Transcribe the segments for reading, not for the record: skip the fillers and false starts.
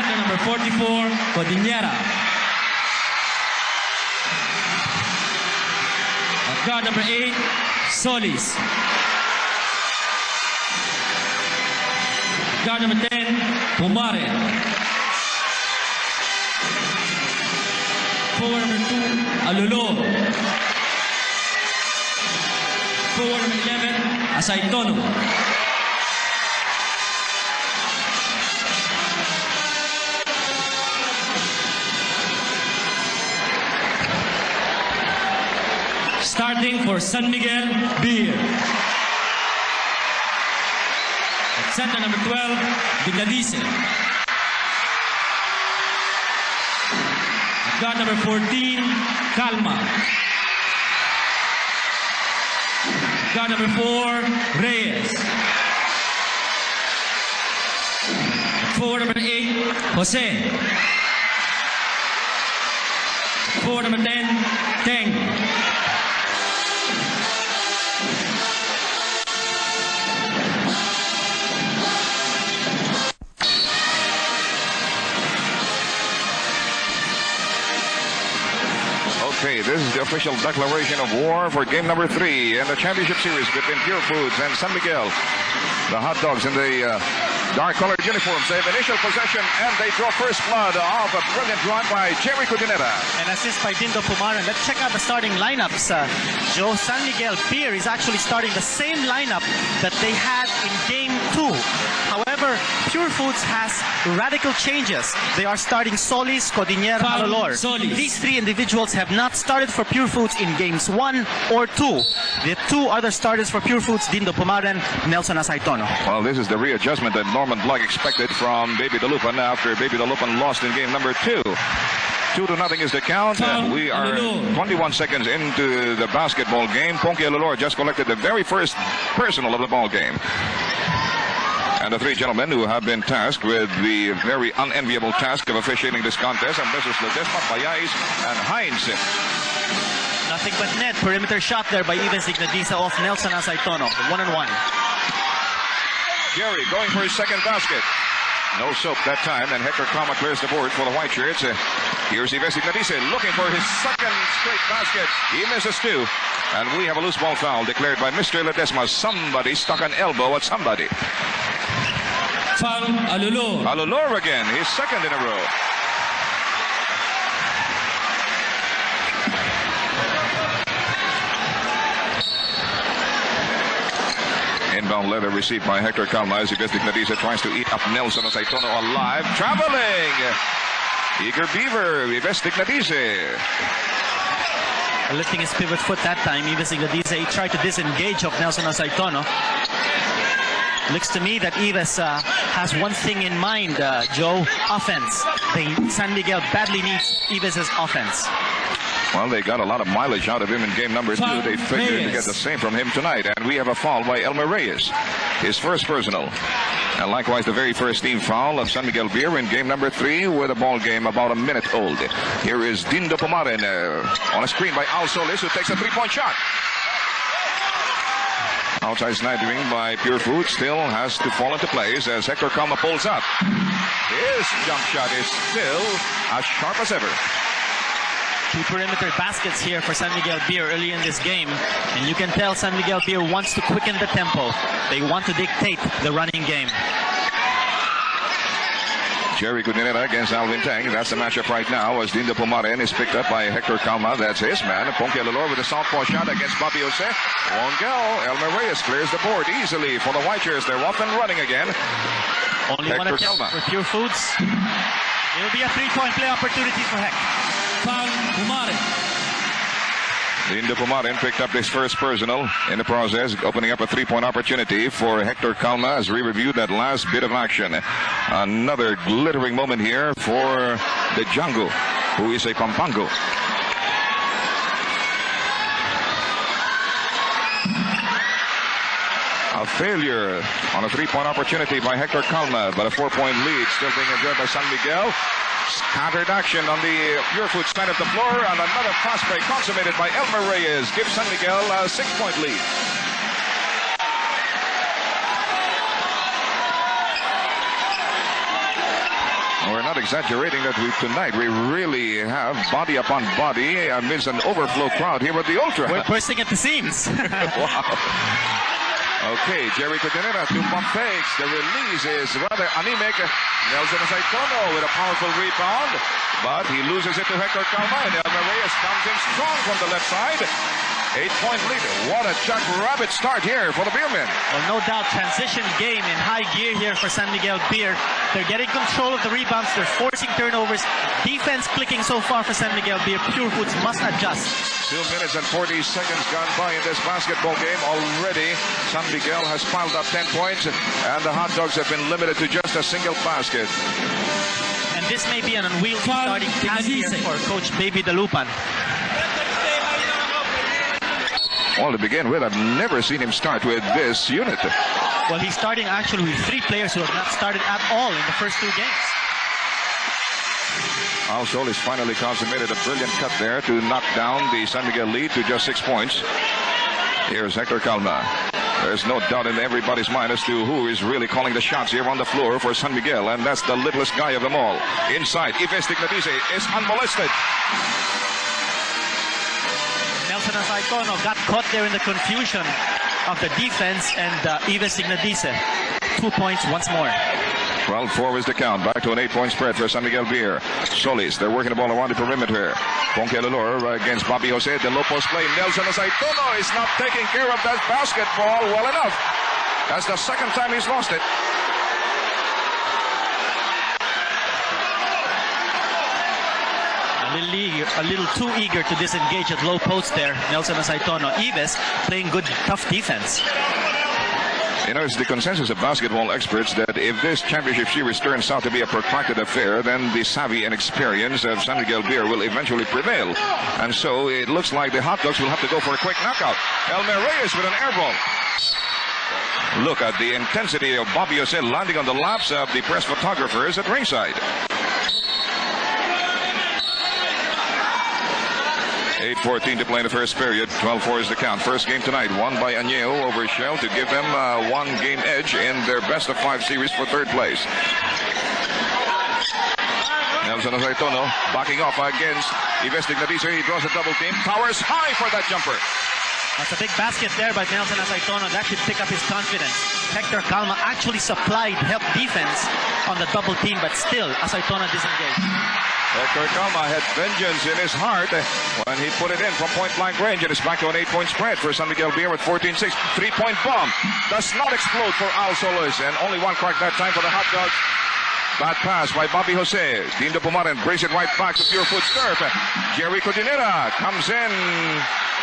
Center number 44, Cordillera. At guard number 8, Solis. At guard number 10, Pumare. Forward number 2, Alulor. Forward number 11, Asaitono. Starting for San Miguel, Beer. At center number 12, Vignadice. At guard number 14, Calma. At guard number 4, Reyes. At forward number 8, Jose. At forward number 10, Teng. Okay, this is the official declaration of war for game number 3 in the championship series between Pure Foods and San Miguel. The hot dogs in the dark-colored uniforms. They have initial possession and they draw first blood off a brilliant run by Jerry Cudinera. An assist by Dindo Pumaran. Let's check out the starting lineups. Joe, San Miguel Beer is actually starting the same lineup that they had in game 2. However, Pure Foods has radical changes. They are starting Solis, Codinera, Alolor. These 3 individuals have not started for Pure Foods in games 1 or 2. The 2 other starters for Pure Foods, Dindo Pumaran, Nelson Asaitono. Well, this is the readjustment that Norman Block expected from Baby Dalupan after Baby Dalupan lost in game number 2. 2-0 is the count. We are 21 seconds into the basketball game. Ponky Alolor just collected the very first personal of the ball game. And the 3 gentlemen who have been tasked with the very unenviable task of officiating this contest, and this is Ledesma, Bayais, and Hines. Nothing but net. Perimeter shot there by Ives Ignadiza off Nelson Asaitono. 1-on-1. Jerry going for his second basket. No soap that time, and Hector Calma clears the board for the white shirts. Here's Ives Ignadiza looking for his second straight basket. He misses 2. And we have a loose ball foul declared by Mr. Ledesma. Somebody stuck an elbow at somebody. Foul, Alulor. Alulor again, his second in a row. Inbound leather received by Hector Calma as Ives Ignadiza tries to eat up Nelson Asaitono alive. Traveling! Eager Beaver, Ives Ignadiza. Lifting his pivot foot that time, Ives Ignadiza, he tried to disengage of Nelson Asaitono. Looks to me that Ives has one thing in mind, Joe, offense. San Miguel badly needs Ives' offense. Well, they got a lot of mileage out of him in game number 2. They figured to get the same from him tonight. And we have a foul by Elmer Reyes, his first personal. And likewise, the very first team foul of San Miguel Beer in game number 3 with a ball game about a minute old. Here is Dindo Pumaran on a screen by Al Solis, who takes a 3-point shot. Outside sniping by Pure Food still has to fall into place as Hector Calma pulls up. His jump shot is still as sharp as ever. 2 perimeter baskets here for San Miguel Beer early in this game. And you can tell San Miguel Beer wants to quicken the tempo. They want to dictate the running game. Jerry Cudinera against Alvin Tang. That's the matchup right now as Dindo Pumaran is picked up by Hector Calma. That's his man. Ponky Alolor with a southpaw shot against Bobby Jose. Won't go. Elmer Reyes clears the board easily for the Whiteshirts. They're off and running again. Only one attempt for Pure Foods. It'll be a 3-point play opportunity for Heck. Foul, Pumaran. Dindo Pumaran picked up his first personal in the process, opening up a 3-point opportunity for Hector Calma as we review that last bit of action. Another glittering moment here for the Django, who is a Pampango. A failure on a 3-point opportunity by Hector Calma, but a 4-point lead still being enjoyed by San Miguel. Scattered action on the Pure Food side of the floor, and another fast break consummated by Elmer Reyes gives San Miguel a 6-point lead. We're not exaggerating that tonight we really have body upon body amidst an overflow crowd here at the Ultra. We're bursting at the seams. Wow. Okay, Jerry Cotinera to pump fakes. The release is rather anemic. Nelson Saitono with a powerful rebound, but he loses it to Hector Calma. And Elmer Reyes comes in strong from the left side. 8-point lead. What a jackrabbit start here for the Beermen. Well, no doubt, transition game in high gear here for San Miguel Beer. They're getting control of the rebounds. They're forcing turnovers. Defense clicking so far for San Miguel Beer. Pure Foods must adjust. 2 minutes and 40 seconds gone by in this basketball game. Already, San Miguel has piled up 10 points, and the Hot Dogs have been limited to just a single basket. And this may be an unwieldy starting task here for Coach Baby Dalupan. Well, to begin with, I've never seen him start with this unit. Well, he's starting actually with 3 players who have not started at all in the first 2 games. Al Solis finally consummated a brilliant cut there to knock down the San Miguel lead to just 6 points. Here's Hector Calma. There's no doubt in everybody's mind as to who is really calling the shots here on the floor for San Miguel, and that's the littlest guy of them all. Inside, Ives Dignadize is unmolested. Nelson Saitono got caught there in the confusion of the defense, and Ives Dignadize, 2 points once more. 12-4 is the count. Back to an 8-point spread for San Miguel Beer. Solis, they're working the ball around the perimeter. Ponkelolor against Bobby Jose. The low post play. Nelson Saitono is not taking care of that basketball well enough. That's the second time he's lost it. A little too eager to disengage at low post there, Nelson Saitono. Ives playing good, tough defense. You know, it's the consensus of basketball experts that if this championship series turns out to be a protracted affair, then the savvy and experience of San Miguel Beer will eventually prevail. And so it looks like the Hot Dogs will have to go for a quick knockout. Elmer Reyes with an air ball. Look at the intensity of Bobby Jose landing on the laps of the press photographers at ringside. 8:14 to play in the first period. 12-4 is the count. First game tonight won by Añeo over Shell to give them a 1-game edge in their best-of-5 series for 3rd place. Nelson Saitono backing off against Ives Dignadize. He draws a double team. Towers high for that jumper. That's a big basket there by Nelson Saitono. That should pick up his confidence. Hector Calma actually supplied help defense on the double team, but still Saitono disengaged. Hector Calma had vengeance in his heart when he put it in from point-blank range, and it's back to an 8-point spread for San Miguel Beer with 14-6. 3-point bomb does not explode for Al Solis, and only one crack that time for the Hot Dogs. Bad pass by Bobby Jose. Dindo Pumaren brings it right back to Pure Foods turf. Jerry Cotinera comes in,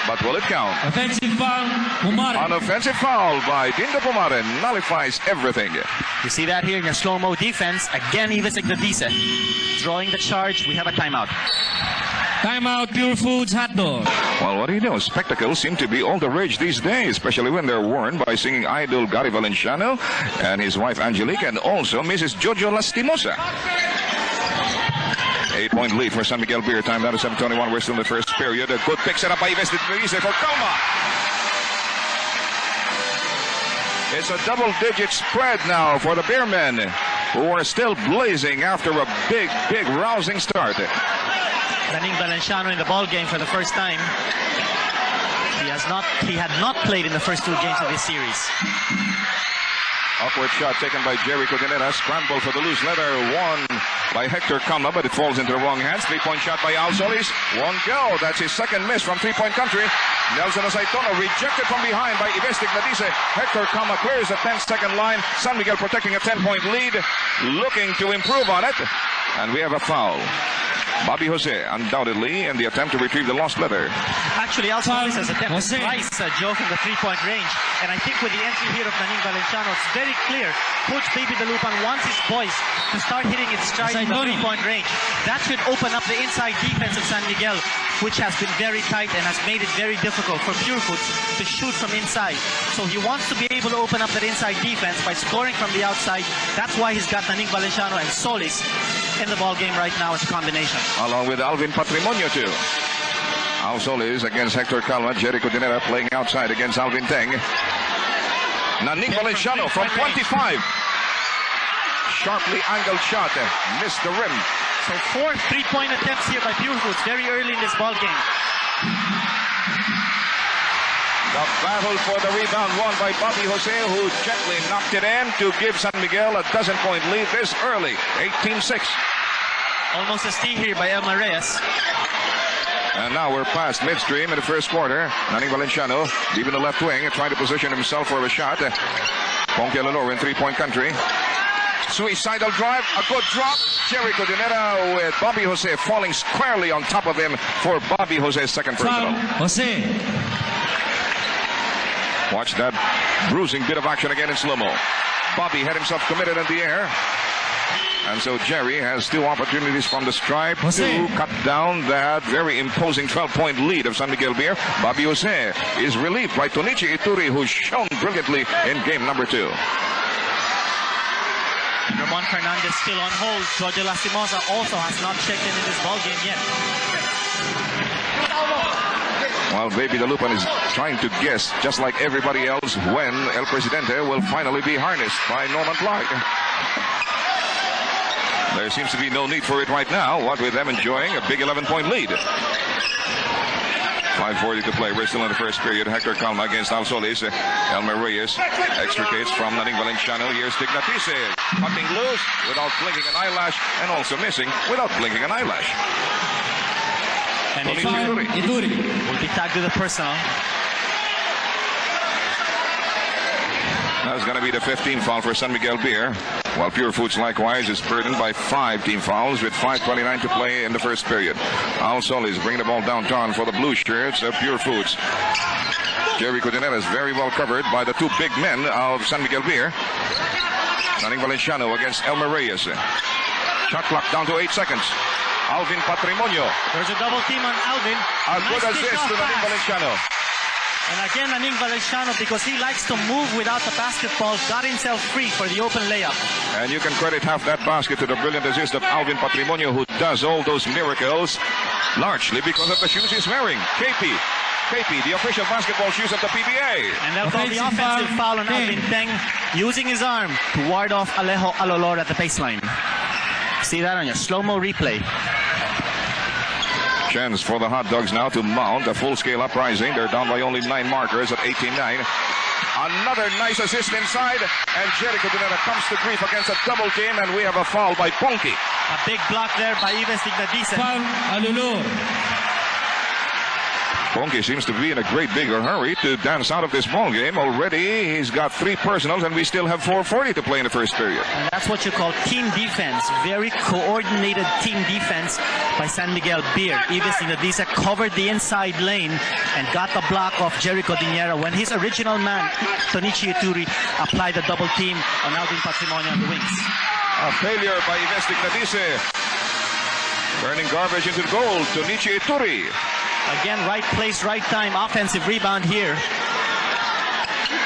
but will it count? Offensive foul, Pumaren. An offensive foul by Dindo Pumaren nullifies everything. You see that here in your slow-mo defense. Again, Ives Dignadize drawing the charge. We have a timeout. Timeout, Pure Foods Hot Dog. Well, what do you know? Spectacles seem to be all the rage these days, especially when they're worn by singing idol Gary Valenciano and his wife Angelique, and also Mrs. Jojo Lastimosa. 8-point lead for San Miguel Beer. Time down to 7:21. We're still in the first period. A good pick set up by Ives Dignadize for Calma. It's a double-digit spread now for the Beermen, who are still blazing after a big, rousing start. Daning Valenciano in the ball game for the first time. He had not played in the first 2 games of this series. Upward shot taken by Jerry Cotinera. Scramble for the loose leather. Won by Hector Calma, but it falls into the wrong hands. 3-point shot by Al Solis. Won't go. That's his second miss from 3-point country. Nelson Saitono rejected from behind by Ives Dignadize. Hector Calma clears the 10-second line. San Miguel protecting a 10-point lead. Looking to improve on it. And we have a foul. Bobby Jose, undoubtedly, in the attempt to retrieve the lost leather. Actually, Al Solis has attempted twice, Joe, from the 3-point range. And I think with the entry here of Daning Valenciano, it's very clear Coach Baby Dalupan wants his boys to start hitting its stride in the 3-point range. That should open up the inside defense of San Miguel, which has been very tight and has made it very difficult for Pure Foods to shoot from inside. So he wants to be able to open up that inside defense by scoring from the outside. That's why he's got Daning Valenciano and Solis in the ball game right now as a combination. Along with Alvin Patrimonio too. Al Solis against Hector Calma. Jerry Cotinera playing outside against Alvin Teng. Daning Valenciano from 25. sharply angled shot. Missed the rim. So 4 3-point attempts here by Pure Foods very early in this ball game. The battle for the rebound won by Bobby Jose, who gently knocked it in to give San Miguel a dozen-point lead this early, 18-6. Almost a steal here by Elmer Reyes. And now we're past midstream in the first quarter. Naning Valenciano, deep in the left wing, trying to position himself for a shot. Ponke Lenore in three-point country. Suicidal drive, a good drop. Jerry Cordinera with Bobby Jose falling squarely on top of him for Bobby Jose's second personal. Jose. Watch that bruising bit of action again in slow-mo. Bobby had himself committed in the air. And so Jerry has two opportunities from the stripe to cut down that very imposing 12-point lead of San Miguel Beer. Bobby Jose is relieved by Tonichi Ituri, who's shown brilliantly in game number 2. Ramon Fernandez still on hold. Jorge Lastimosa also has not checked in this ball game yet. While Baby the Lupan is trying to guess, just like everybody else, when El Presidente will finally be harnessed by Norman Clark. There seems to be no need for it right now, what with them enjoying a big 11-point lead. 5:40 to play. We're still in the first period. Hector Calma against Al Solis. Elmer Reyes extricates from Naning Valenciano. Here's Tignatise. Cutting loose without blinking an eyelash, and also missing without blinking an eyelash. And Ituri will be tagged with a personal. That's going to be the 15th foul for San Miguel Beer. While Pure Foods likewise is burdened by 5 team fouls with 5:29 to play in the first period. Al Solis bringing the ball downtown for the blue shirts of Pure Foods. Jerry Cordinera is very well covered by the two big men of San Miguel Beer. Naning Valenciano against Elmer Reyes. Shot clock down to 8 seconds. Alvin Patrimonio. There's a double team on Alvin. A good assist to Naning Valenciano. And again, Naning Valenciano, because he likes to move without the basketball, got himself free for the open layup. And you can credit half that basket to the brilliant assist of Alvin Patrimonio, who does all those miracles largely because of the shoes he's wearing. KP, the official basketball shoes of the PBA. And they'll call the offensive foul on Alvin Teng, using his arm to ward off Alejo Alolor at the baseline. See that on your slow-mo replay. Chance for the Hot Dogs now to mount a full-scale uprising. They're down by only 9 markers at 18-9. Another nice assist inside, and Jericho Dinera comes to grief against a double team, and we have a foul by Ponke. A big block there by Ives Tignatise. Foul, Alulur. Ponke seems to be in a great big hurry to dance out of this ball game. Already he's got 3 personals, and we still have 4:40 to play in the first period. And that's what you call team defense. Very coordinated team defense by San Miguel Beer. Ives Tignatise covered the inside lane and got the block of Jericho Dinera when his original man, Tonichi Ituri, applied the double team on Alvin Patrimonio on the wings. A failure by Ives Tignatise. Turning garbage into goal. Tonichi Ituri. Again, right place, right time, offensive rebound here.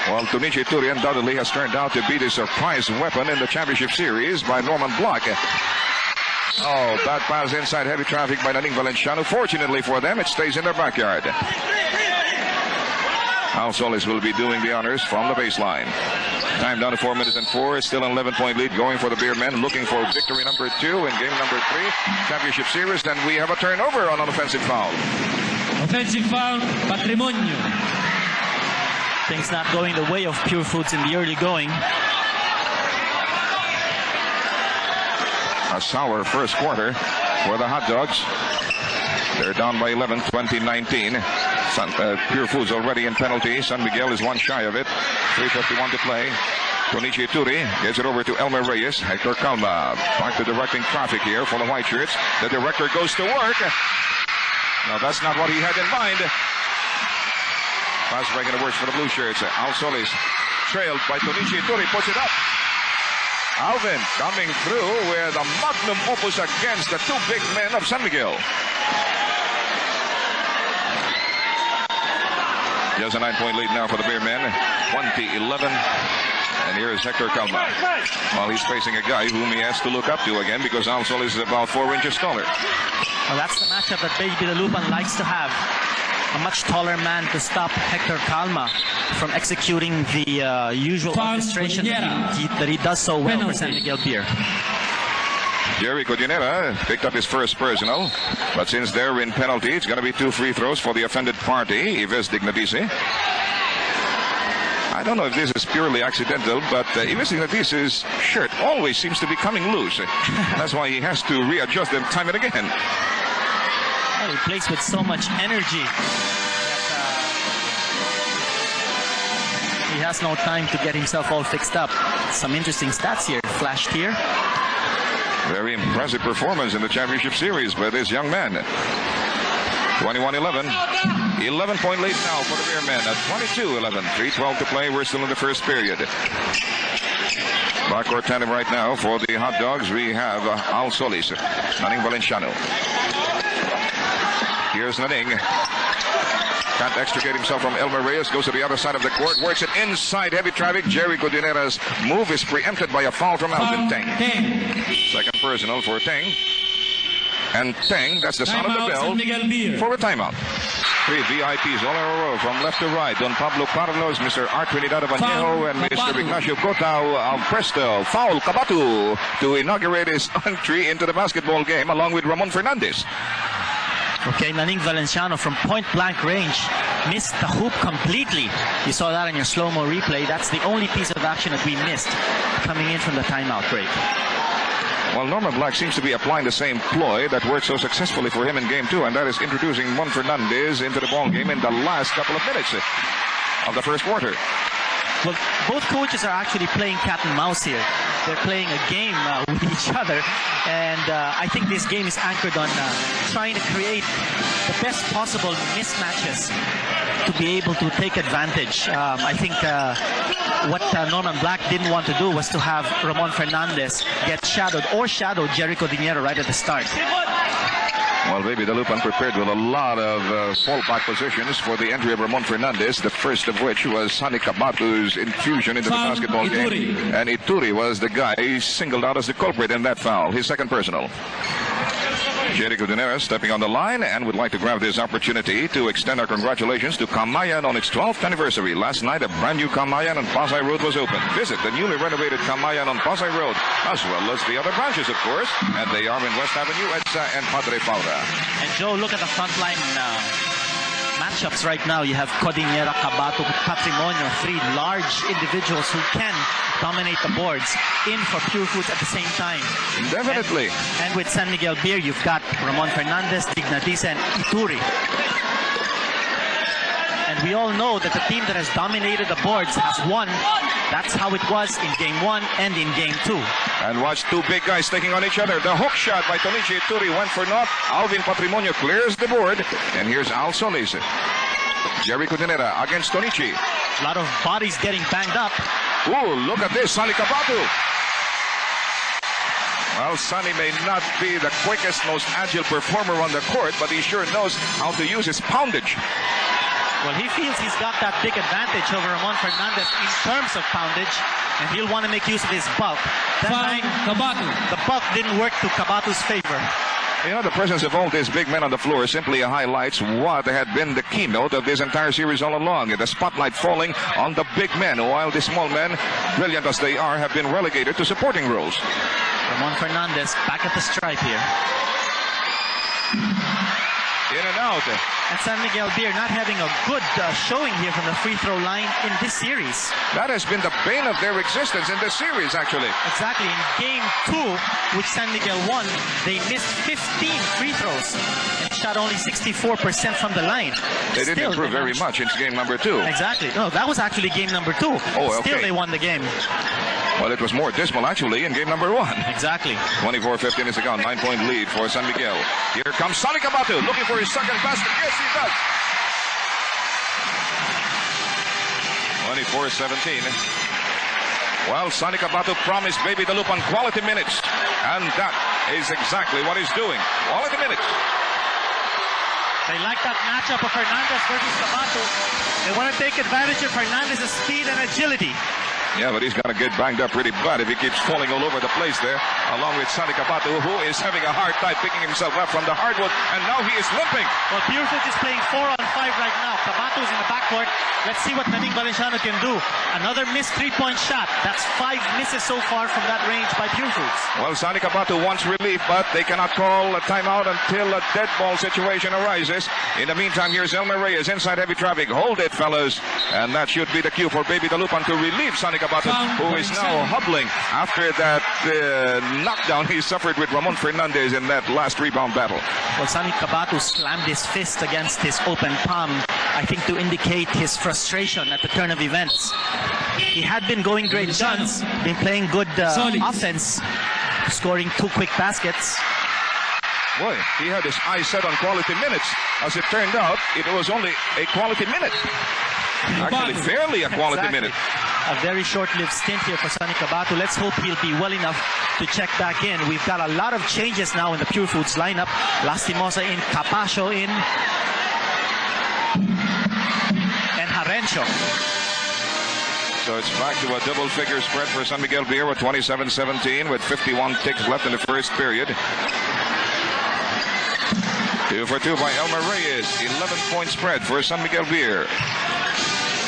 Well, Tonichi Ituri undoubtedly has turned out to be the surprise weapon in the championship series by Norman Block. Oh, bad pass inside, heavy traffic by Naning Valenciano. Fortunately for them, it stays in their backyard. Al Solis will be doing the honors from the baseline. Time down to 4 minutes and 4. It's still an 11-point lead going for the Beer men, looking for victory number 2 in game number 3, championship series. Then we have a turnover on an offensive foul. Offensive foul, Patrimonio. Things not going the way of Pure Foods in the early going. A sour first quarter for the Hot Dogs. They're down by 11, 20-19. Pure Foods already in penalty. San Miguel is one shy of it. 3:51 to play. Tonichi Ituri gives it over to Elmer Reyes. Hector Calma back to directing traffic here for the white shirts. The director goes to work. No, that's not what he had in mind. Pass break and it works for the blue shirts. Al Solis trailed by Tonichi Ituri, puts it up. Alvin coming through with a magnum opus against the 2 big men of San Miguel. Just a 9-point lead now for the Beer men. 20-11. And here is Hector Calma. While he's facing a guy whom he has to look up to again because Al Solis is about 4 inches taller. Well, that's the matchup that Baby the Lupan likes to have. a much taller man to stop Hector Calma from executing the usual orchestration that he does so well for San Miguel Beer. Jerry Codinera picked up his first personal, but since they're in penalty, it's going to be 2 free throws for the offended party, Ives Dignatice. I don't know if this is purely accidental, but Ives Dignatice's shirt always seems to be coming loose. That's why he has to readjust them time and again. Well, he plays with so much energy that he has no time to get himself all fixed up. Some interesting stats here flashed here. Very impressive performance in the championship series by this young man. 21-11. 11-point lead now for the Beermen at 22-11. 3:12 to play. We're still in the first period. Backcourt tandem right now for the Hot Dogs. We have Al Solis, Naning Valenciano. Here's Naning. Can't extricate himself from Elmer Reyes. Goes to the other side of the court. Works it inside. Heavy traffic. Jerry Codinera's move is preempted by a foul from Alvin Teng. Second personal for Teng. And Teng, that's the sound of the bell for a timeout. 3 VIPs all in a row from left to right. Don Pablo Carlos, Mr. Art Trinidad Avanyejo, and Mr. Ignacio Cotao of Presto. Foul Cabatu to inaugurate his entry into the basketball game along with Ramon Fernandez. Okay, Naning Valenciano from point-blank range missed the hoop completely. You saw that in your slow-mo replay. That's the only piece of action that we missed coming in from the timeout break. Well, Norman Black seems to be applying the same ploy that worked so successfully for him in Game 2, and that is introducing Mon Fernandez into the ball game in the last couple of minutes of the first quarter. Well, both coaches are actually playing cat and mouse here. They're playing a game with each other, and I think this game is anchored on trying to create the best possible mismatches to be able to take advantage. I think what Norman Black didn't want to do was to have Ramon Fernandez get shadowed or shadow Jerry Codinera right at the start. Well, Baby Dalupan prepared with a lot of fallback positions for the entry of Ramon Fernandez, the first of which was Sonny Cabatu's infusion into the basketball game. And Ituri was the guy singled out as the culprit in that foul, his second personal. Jerry Codinera stepping on the line and would like to grab this opportunity to extend our congratulations to Kamayan on its 12th anniversary. Last night, a brand new Kamayan on Pasay Road was opened. Visit the newly renovated Kamayan on Pasay Road, as well as the other branches, of course. And they are in West Avenue, Edsa, and Padre Paula. And Joe, look at the front line matchups right now. You have Codinera, Cabatu, Patrimonio, 3 large individuals who can dominate the boards in for Pure Foods at the same time. Definitely. And with San Miguel Beer, you've got Ramon Fernandez, Dignatice, and Ituri. And we all know that the team that has dominated the boards has won. That's how it was in Game 1 and in Game 2. And watch 2 big guys taking on each other. The hook shot by Tonichi Ituri went for naught. Alvin Patrimonio clears the board. And here's Al Solis. Jerry Codinera against Tonichi. A lot of bodies getting banged up. Ooh, look at this, Sonny Cabatu. Well, Sonny may not be the quickest, most agile performer on the court, but he sure knows how to use his poundage. Well, he feels he's got that big advantage over Ramon Fernandez in terms of poundage, and he'll want to make use of his bulk. That time, the bulk didn't work to Cabatu's favor. You know, the presence of all these big men on the floor simply highlights what had been the keynote of this entire series all along. The spotlight falling on the big men, while the small men, brilliant as they are, have been relegated to supporting roles. Ramon Fernandez back at the stripe here. In and out. And San Miguel Beer not having a good showing here from the free throw line in this series. That has been the bane of their existence in this series, actually. Exactly. In Game 2, which San Miguel won, they missed 15 free throws and shot only 64% from the line. They didn't improve very much in Game number 2. Exactly. No, that was actually Game number 2. Oh, okay. Still, they won the game. Well, it was more dismal, actually, in Game number 1. Exactly. 24-15 is the count. 9-point lead for San Miguel. Here comes Sonny Cabatu looking for his second basket. Yes, he does. 24-17. Well, Sonny Cabatu promised Baby Dalupan quality minutes. And that is exactly what he's doing. Quality minutes. They like that matchup of Fernandez versus Cabatu. They want to take advantage of Fernandez's speed and agility. Yeah, but he's going to get banged up pretty bad if he keeps falling all over the place there, along with Sonny Cabatu, who is having a hard time picking himself up from the hardwood, and now he is limping. Well, Purefoot is playing 4-on-5 right now. Cabatu's in the backcourt. Let's see what Naning Valenciano can do. Another missed three-point shot. That's 5 misses so far from that range by Purefoot. Well, Sonny Cabatu wants relief, but they cannot call a timeout until a dead ball situation arises. In the meantime, here's Elmer Reyes inside heavy traffic. Hold it, fellas. And that should be the cue for Baby Dalupan to relieve Sonny Cabatu, who is now hobbling after that knockdown he suffered with Ramon Fernandez in that last rebound battle. Well, Sonny Cabatu slammed his fist against his open palm, I think to indicate his frustration at the turn of events. He had been going great guns, been playing good offense, scoring 2 quick baskets. Boy, he had his eyes set on quality minutes. As it turned out, it was only a quality minute. Actually, barely a quality minute. A very short-lived stint here for Sonny Cabatu. Let's hope he'll be well enough to check back in. We've got a lot of changes now in the Pure Foods lineup. Lastimosa in, Capascio in, and Harencio. So it's back to a double-figure spread for San Miguel Beer with 27-17 with 51 ticks left in the first period. 2 for 2 by Elmer Reyes. 11-point spread for San Miguel Beer.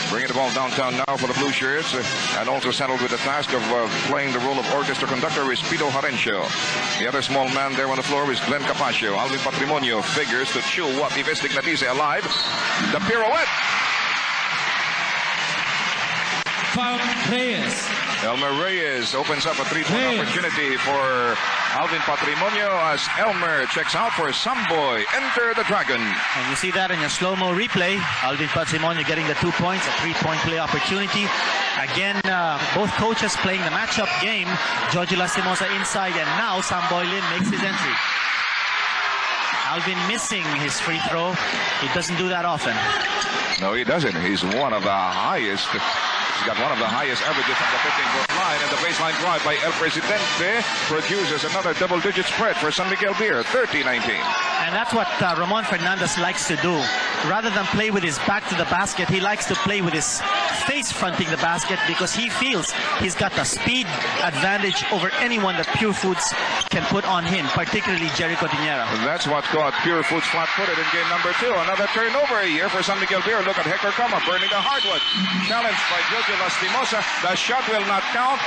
Bringing the ball downtown now for the Blue Shirts, and also settled with the task of playing the role of orchestra conductor is Pito Harencio. The other small man there on the floor is Glenn Capascio. Alvin Patrimonio figures to chew what Ives Dignatice alive. The pirouette. Foul Reyes. Elmer Reyes opens up a 3-point opportunity for Alvin Patrimonio as Elmer checks out for Samboy. Enter the Dragon. And you see that in your slow-mo replay. Alvin Patrimonio getting the 2 points, a 3-point play opportunity. Again, both coaches playing the matchup game. Giorgio Lastimosa inside, and now Samboy Lim makes his entry. Alvin missing his free throw. He doesn't do that often. No, he doesn't. He's one of the highest. He's got one of the highest averages on the 15-foot line, and the baseline drive by El Presidente produces another double-digit spread for San Miguel Beer, 30-19. And that's what Ramon Fernandez likes to do. Rather than play with his back to the basket, he likes to play with his face fronting the basket because he feels he's got the speed advantage over anyone that Pure Foods can put on him, particularly Jerry Cordillera. And that's what caught Pure Foods flat-footed in game number 2. Another turnover here for San Miguel Beer. Look at Hector Coma burning the hardwood. Challenged by Giorgio Lastimosa. The shot will not count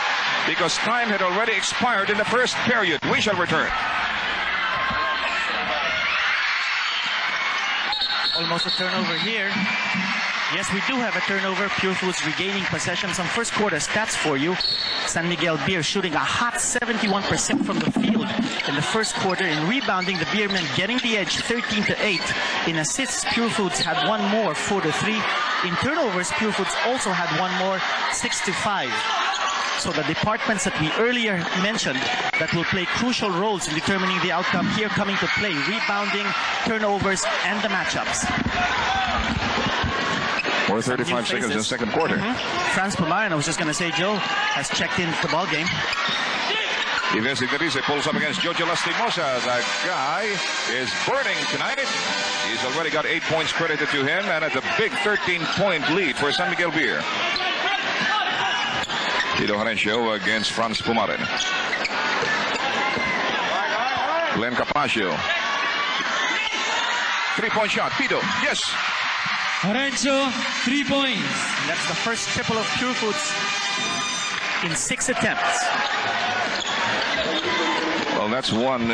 because time had already expired in the first period. We shall return. Almost a turnover here. Yes, we do have a turnover. Pure Foods regaining possession. Some first quarter stats for you. San Miguel Beer shooting a hot 71% from the field in the first quarter. In rebounding, the Beermen getting the edge 13-8. In assists, Pure Foods had one more, 4-3. In turnovers, Pure Foods also had one more, 6-5. So the departments that we earlier mentioned that will play crucial roles in determining the outcome here coming to play: rebounding, turnovers, and the matchups. 4:35 seconds in the second quarter. Franz Pumaran, I was just going to say, Joe, has checked in for the ball game. Ives Dignatice pulls up against Giorgio Lastimosa. That guy is burning tonight. He's already got 8 points credited to him, and it's a big 13-point lead for San Miguel Beer. Pito Harencio against Franz Pumaran. Glenn Capascio. 3-point shot. Pito. Yes. Harencio, 3 points. And that's the first triple of Pure Foods in 6 attempts. Well, that's one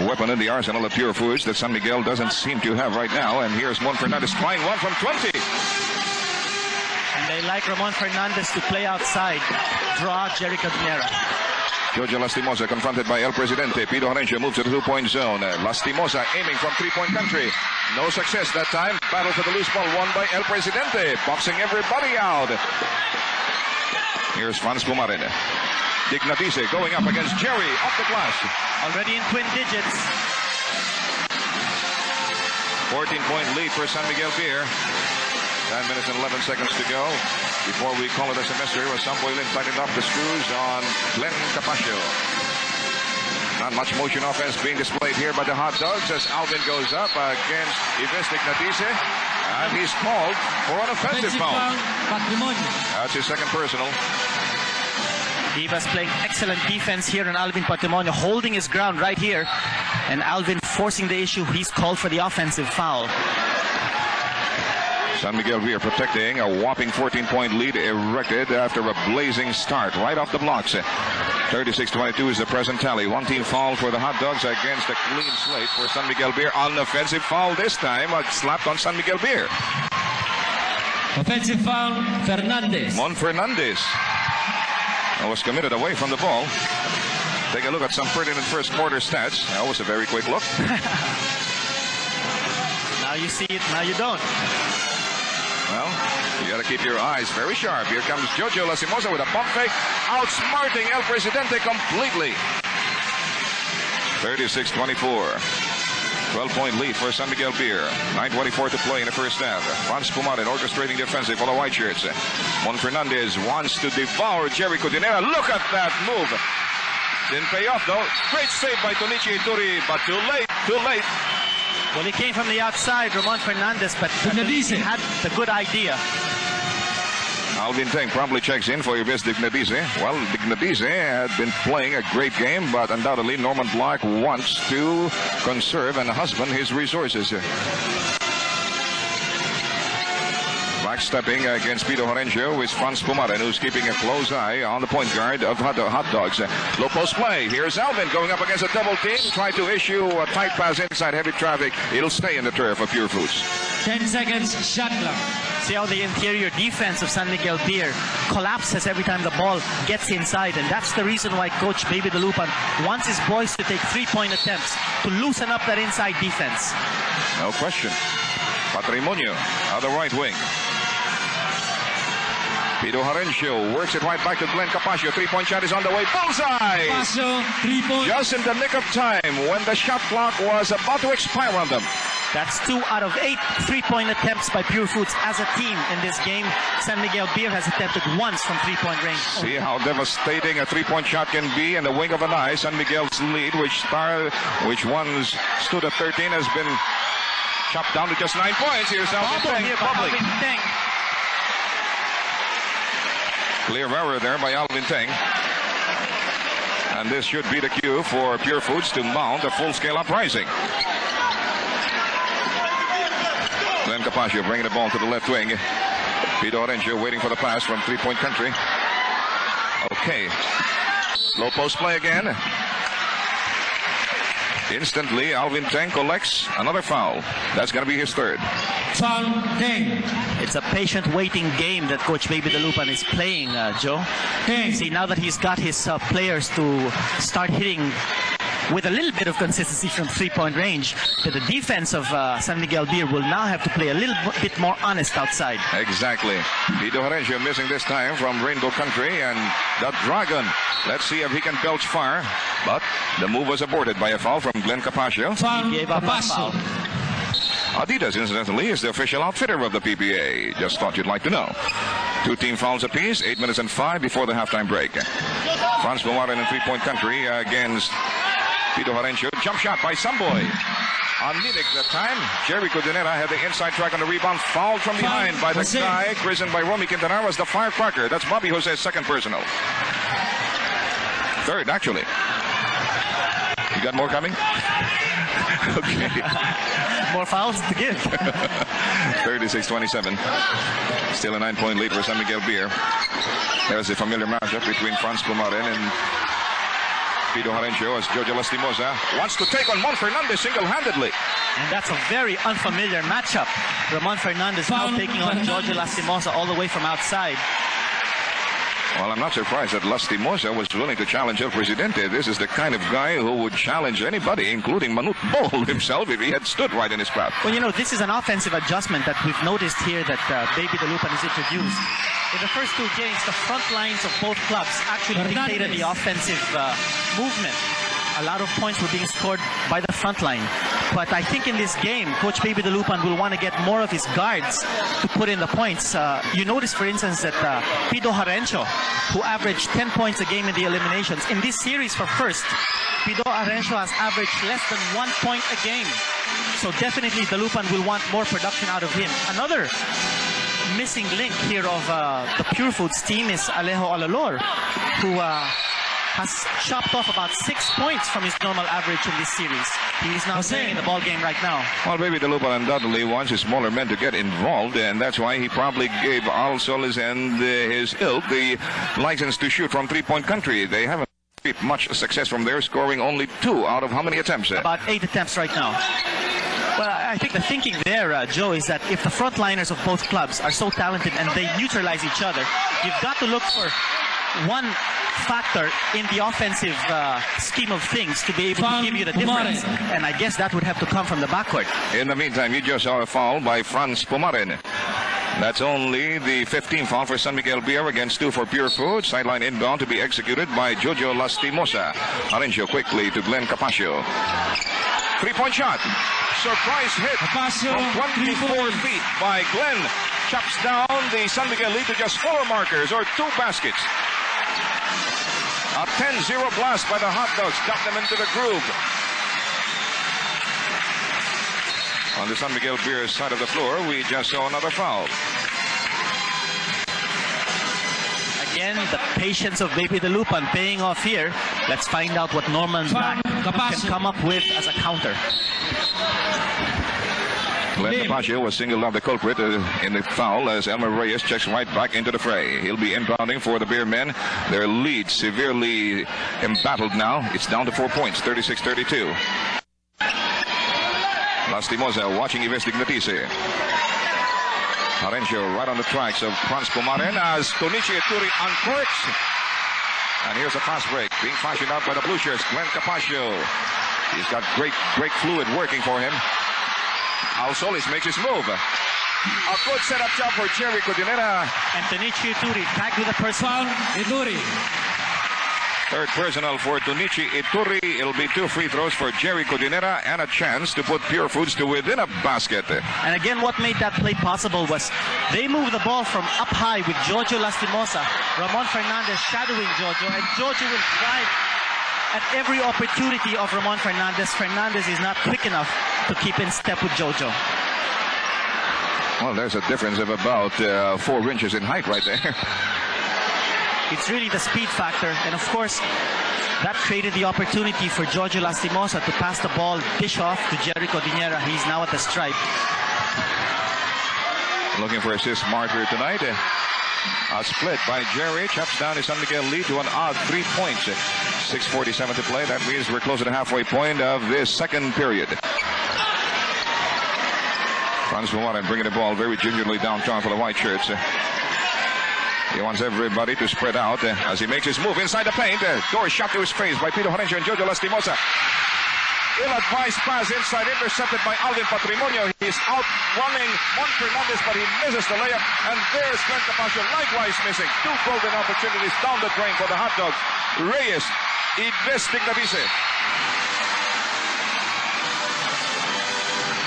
weapon in the arsenal of Pure Foods that San Miguel doesn't seem to have right now. And here's Mon Fernandez trying one from 20. And they like Ramon Fernandez to play outside, draw Jerry Cordillera. Giorgio Lastimosa confronted by El Presidente. Pito Harencio moves to the 2-point zone. Lastimosa aiming from 3-point country. No success that time. Battle for the loose ball won by El Presidente. Boxing everybody out. Here's Franz Pumaran. Dignatice going up against Jerry off the glass. Already in twin digits. 14-point lead for San Miguel Beer. 10 minutes and 11 seconds to go before we call it a semester, with Samboy Lim tightening up the screws on Glenn Capascio. Not much motion offense being displayed here by the Hot Dogs as Alvin goes up against Ives Dignatice, and he's called for an offensive foul. Patrimonio. That's his second personal. Divas playing excellent defense here, and Alvin Patrimonio holding his ground right here. And Alvin forcing the issue. He's called for the offensive foul. San Miguel Beer protecting a whopping 14-point lead erected after a blazing start right off the blocks. 36-22 is the present tally. One team foul for the Hot Dogs against a clean slate for San Miguel Beer. Unoffensive foul this time, slapped on San Miguel Beer. Offensive foul, Fernandez. Mon Fernandez was committed away from the ball. Take a look at some pertinent first quarter stats. That was a very quick look. Now you see it, now you don't. Well, you got to keep your eyes very sharp. Here comes Jojo Lastimosa with a pump fake, outsmarting El Presidente completely. 36-24. 12-point lead for San Miguel Beer. 9:24 to play in the first half. Franz Pumarin orchestrating the offensive for the White Shirts. Mon Fernandez wants to devour Jericho Dinera. Look at that move. Didn't pay off though. Great save by Tonichi Ituri, but too late, too late. Well, he came from the outside, Ramon Fernandez, but he had the good idea. Alvin Teng promptly checks in for your best Dignadize. Well, Dignadize had been playing a great game, but undoubtedly Norman Black wants to conserve and husband his resources. Backstepping against Pito Horencio is Franz Pumarin, who's keeping a close eye on the point guard of Hot Dogs. Low post play. Here's Alvin going up against a double team. Try to issue a tight pass inside heavy traffic. It'll stay in the turf of Pure Foods. 10 seconds, shot clock. See how the interior defense of San Miguel Beer collapses every time the ball gets inside, and that's the reason why Coach Baby Dalupan wants his boys to take three-point attempts to loosen up that inside defense. No question. Patrimonio on the right wing. Pito Horencio works it right back to Glenn Capaccio. Three-point shot is on the way. Bullseye! Capaccio, 3-point. Just in the nick of time when the shot clock was about to expire on them. That's 2 out of 8 three-point attempts by Pure Foods as a team in this game. San Miguel Beer has attempted once from three-point range. See how devastating a three-point shot can be in the wing of an eye. San Miguel's lead, which once stood at 13, has been chopped down to just 9 points. Here's Alvin Teng. Clear error there by Alvin Teng. And this should be the cue for Pure Foods to mount a full-scale uprising. Glenn Capaccio bringing the ball to the left wing. Pito Horencio waiting for the pass from three-point country. Okay. Low post play again. Instantly, Alvin Teng collects another foul. That's going to be his third. Foul, Teng. It's a patient waiting game that Coach Baby Dalupan is playing, Joe. Teng. See, now that he's got his players to start hitting with a little bit of consistency from three-point range, that the defense of San Miguel Beer will now have to play a little bit more honest outside. Exactly. Pito Horencio missing this time from Rainbow Country, and the Dragon. Let's see if he can belch far. But the move was aborted by a foul from Glenn Capaccio. He gave up a foul. Adidas, incidentally, is the official outfitter of the PPA. Just thought you'd like to know. 2 team fouls apiece, 8 minutes and 5 before the halftime break. Franz Pumarin in three-point country against Pito Horencio. Jump shot by Samboy. On Nidic that time, Jericho Dinera had the inside track on the rebound, fouled from behind by the guy christened by Romy Quintana as the firecracker. That's Bobby Jose's second personal. Third, actually. You got more coming? Okay. More fouls to give. 36-27. Still a 9-point lead for San Miguel Beer. There's a familiar matchup between Franz Pumarin and Pito Horencio as Jojo Lastimosa wants to take on Mon Fernandez single-handedly. And that's a very unfamiliar matchup. Ramon Fernandez now taking on Jojo Lastimosa all the way from outside. Well, I'm not surprised that Lastimosa was willing to challenge El Presidente. This is the kind of guy who would challenge anybody, including Manute Bol himself, if he had stood right in his path. Well, you know, this is an offensive adjustment that we've noticed here that Baby Dalupan is introduced. In the first 2 games, the front lines of both clubs actually dictated the offensive movement. A lot of points were being scored by the front line. But I think in this game, Coach Baby Dalupan will want to get more of his guards to put in the points. You notice, for instance, that Pito Horencio, who averaged 10 points a game in the eliminations, in this series for first, Pito Horencio has averaged less than 1 point a game. So definitely Dalupan will want more production out of him. Another missing link here of the Pure Foods team is Alejo Alalor, who has chopped off about 6 points from his normal average in this series. He is not playing in the ball game right now. Well, Baby Dalupan undoubtedly wants his smaller men to get involved, and that's why he probably gave Al Solis and his ilk the license to shoot from three-point country. They haven't had much success from there, scoring only 2 out of how many attempts? About 8 attempts right now. Well, I think the thinking there, Joe, is that if the frontliners of both clubs are so talented and they neutralize each other, you've got to look for one factor in the offensive scheme of things to be able to give you the difference. And I guess that would have to come from the backcourt. In the meantime, you just saw a foul by Franz Pumarin. That's only the 15th foul for San Miguel Beer against 2 for Pure Food. Sideline inbound to be executed by Jojo Lastimosa. Arencio quickly to Glenn Capaccio. Three-point shot. Surprise hit from 24 feet by Glenn. Chops down the San Miguel lead to just 4 markers or 2 baskets. A 10-0 blast by the Hot Dogs. Got them into the groove. On the San Miguel Beer side of the floor, we just saw another foul. Again, the patience of Baby Dalupan paying off here. Let's find out what Norman Black can come up with as a counter. Glenn Capaccio was singled out the culprit in the foul as Elmer Reyes checks right back into the fray. He'll be inbounding for the Beer men. Their lead severely embattled now. It's down to 4 points, 36-32. Lastimosa watching Ives Dignatice. Arencio right on the tracks of Franz Pumarin as Tonichi Ituri uncorks. And here's a fast break being fashioned out by the Blue Shirts. Glenn Capaccio. He's got great fluid working for him. Al Solis makes his move. A good setup job for Jerry Cordinera. And Tonichi Ituri tagged with a personal. Ituri. Third personal for Tonichi Ituri. It'll be 2 free throws for Jerry Cordinera and a chance to put Pure Foods to within a basket. And again, what made that play possible was they moved the ball from up high with Jojo Lastimosa. Ramon Fernandez shadowing Jojo, and Jojo will drive at every opportunity of Ramon Fernandez. Fernandez is not quick enough to keep in step with Jojo. Well, there's a difference of about 4 inches in height right there. It's really the speed factor, and of course, that created the opportunity for Jojo Lastimosa to pass the ball, dish off to Jerry Cordinera. He's now at the stripe. Looking for assist marker tonight. A split by Jerry. Chops down his San Miguel lead to an odd 3 points. 6:47 to play. That means we're close to the halfway point of this second period. Franz Pumarin bringing the ball very gingerly downtown for the white shirts. He wants everybody to spread out as he makes his move inside the paint. Door shot to his face by Pito Horencio and Jojo Lastimosa. Ill-advised pass inside, intercepted by Alvin Patrimonio. He's out running Mon Fernandez, but he misses the layup. And there's Glenn Capaccio likewise missing. 2 golden opportunities down the drain for the Hot Dogs. Reyes, Ives Dignatice.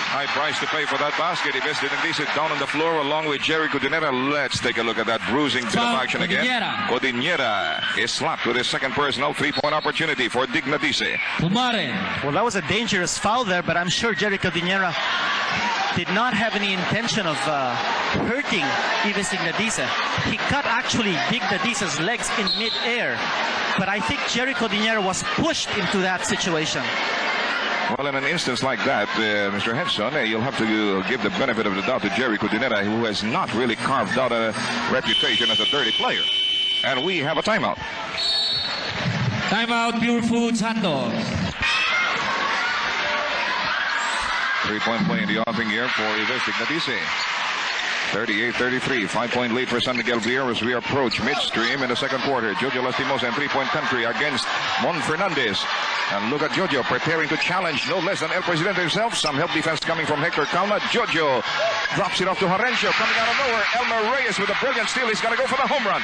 High price to pay for that basket. Ives Dignatice down on the floor along with Jerry Cordinera. Let's take a look at that bruising bit of action again. Cordinera is slapped with his second personal 3-point opportunity for Dignatice. Well, that was a dangerous foul there, but I'm sure Jerry Cordinera did not have any intention of hurting Ives Dignatice. He cut actually Dignatice's legs in mid-air, but I think Jerry Cordinera was pushed into that situation. Well, in an instance like that, Mr. Henson, you'll have to give the benefit of the doubt to Jerry Cordinera, who has not really carved out a reputation as a dirty player. And we have a timeout. Timeout, Pure Foods Hot Dogs. 3-point play in the offing here for Ives Dignatice. 38-33, 5-point lead for San Miguel Beer as we approach midstream in the second quarter. Jojo Lastimosa and 3-point country against Mon Fernandez. And look at Jojo preparing to challenge no less than El Presidente himself. Some help defense coming from Hector Calma. Jojo drops it off to Horencio. Coming out of nowhere, Elmer Reyes with a brilliant steal. He's got to go for the home run.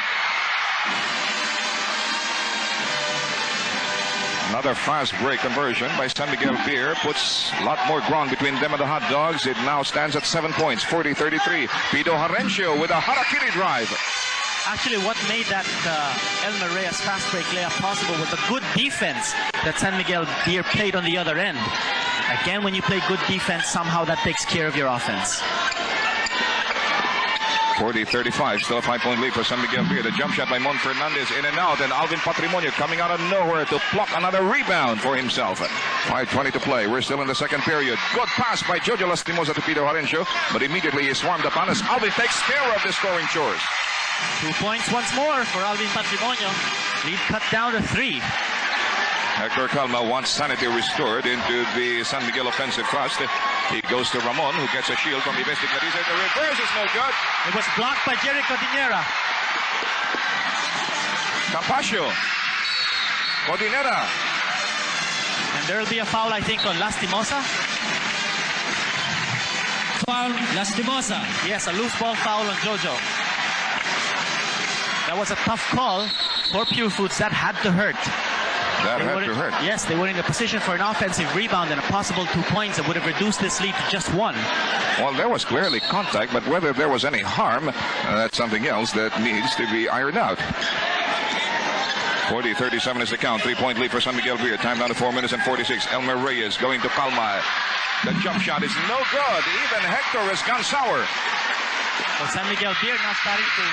Another fast break conversion by San Miguel Beer puts a lot more ground between them and the Hot Dogs. It now stands at 7 points, 40-33. Pito Horencio with a harakiri drive. Actually, what made that Elmer Reyes fast break layup possible was the good defense that San Miguel Beer played on the other end. Again, when you play good defense, somehow that takes care of your offense. 40-35, still a 5-point lead for San Miguel Beer. The jump shot by Mon Fernandez in and out, and Alvin Patrimonio coming out of nowhere to pluck another rebound for himself. 5:20 to play. We're still in the second period. Good pass by Jojo Lastimosa to Pito Harencio, but immediately he swarmed upon us. Alvin takes care of the scoring chores. 2 points once more for Alvin Patrimonio. Lead cut down to 3. Hector Calma wants sanity restored into the San Miguel offensive thrust. He goes to Ramon, who gets a shield from Ibestic Nariza. The reverse is no good. It was blocked by Jerry Cordinera. Campasio. Cordinera. And there will be a foul, I think, on Lastimosa. Foul, Lastimosa. Yes, a loose ball foul on Jojo. That was a tough call for Pure Foods. That had to hurt. That had to hurt. Yes, they were in a position for an offensive rebound and a possible 2 points that would have reduced this lead to just 1. Well, there was clearly contact, but whether there was any harm, that's something else that needs to be ironed out. 40-37 is the count. 3-point lead for San Miguel Beer. Time down to 4 minutes and 46. Elmer Reyes going to Calma. The jump shot is no good. Even Hector has gone sour. Well, San Miguel Beer now starting to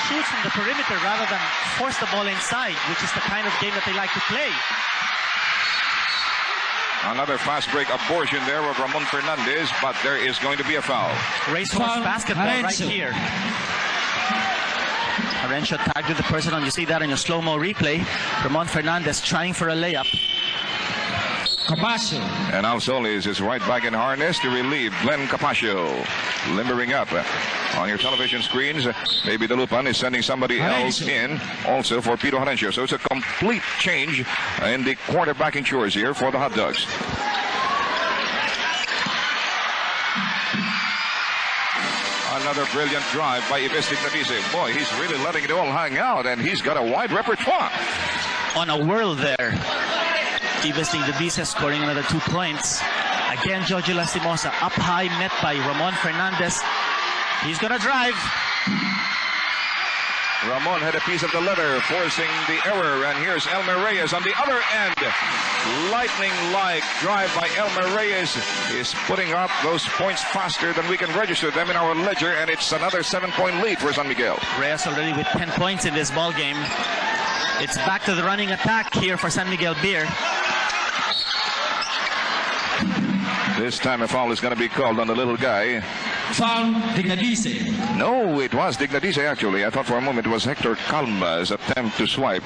shoot from the perimeter rather than force the ball inside, which is the kind of game that they like to play. Another fast break abortion there of Ramon Fernandez, but there is going to be a foul. Racehorse basketball right Harencio. here. Harencio tagged with the person on. You see that in your slow-mo replay. Ramon Fernandez trying for a layup. Campasio. And Al Solis is right back in harness to relieve Glenn Campasio. Limbering up on your television screens. Baby Dalupan is sending somebody else in also for Pito Harencio. So it's a complete change in the quarterbacking chores here for the Hot Dogs. Another brilliant drive by Ibestic Navise. Boy, he's really letting it all hang out, and he's got a wide repertoire. On a whirl there. Ibestic Navise scoring another 2 points. Again, Jojo Lastimosa up high, met by Ramon Fernandez. He's going to drive. Ramon had a piece of the leather, forcing the error, and here's Elmer Reyes on the other end. Lightning-like drive by Elmer Reyes is putting up those points faster than we can register them in our ledger, and it's another 7-point lead for San Miguel. Reyes already with 10 points in this ball game. It's back to the running attack here for San Miguel Beer. This time a foul is going to be called on the little guy. Foul, Dignadice. No, it was Dignadice actually. I thought for a moment it was Hector Calma's attempt to swipe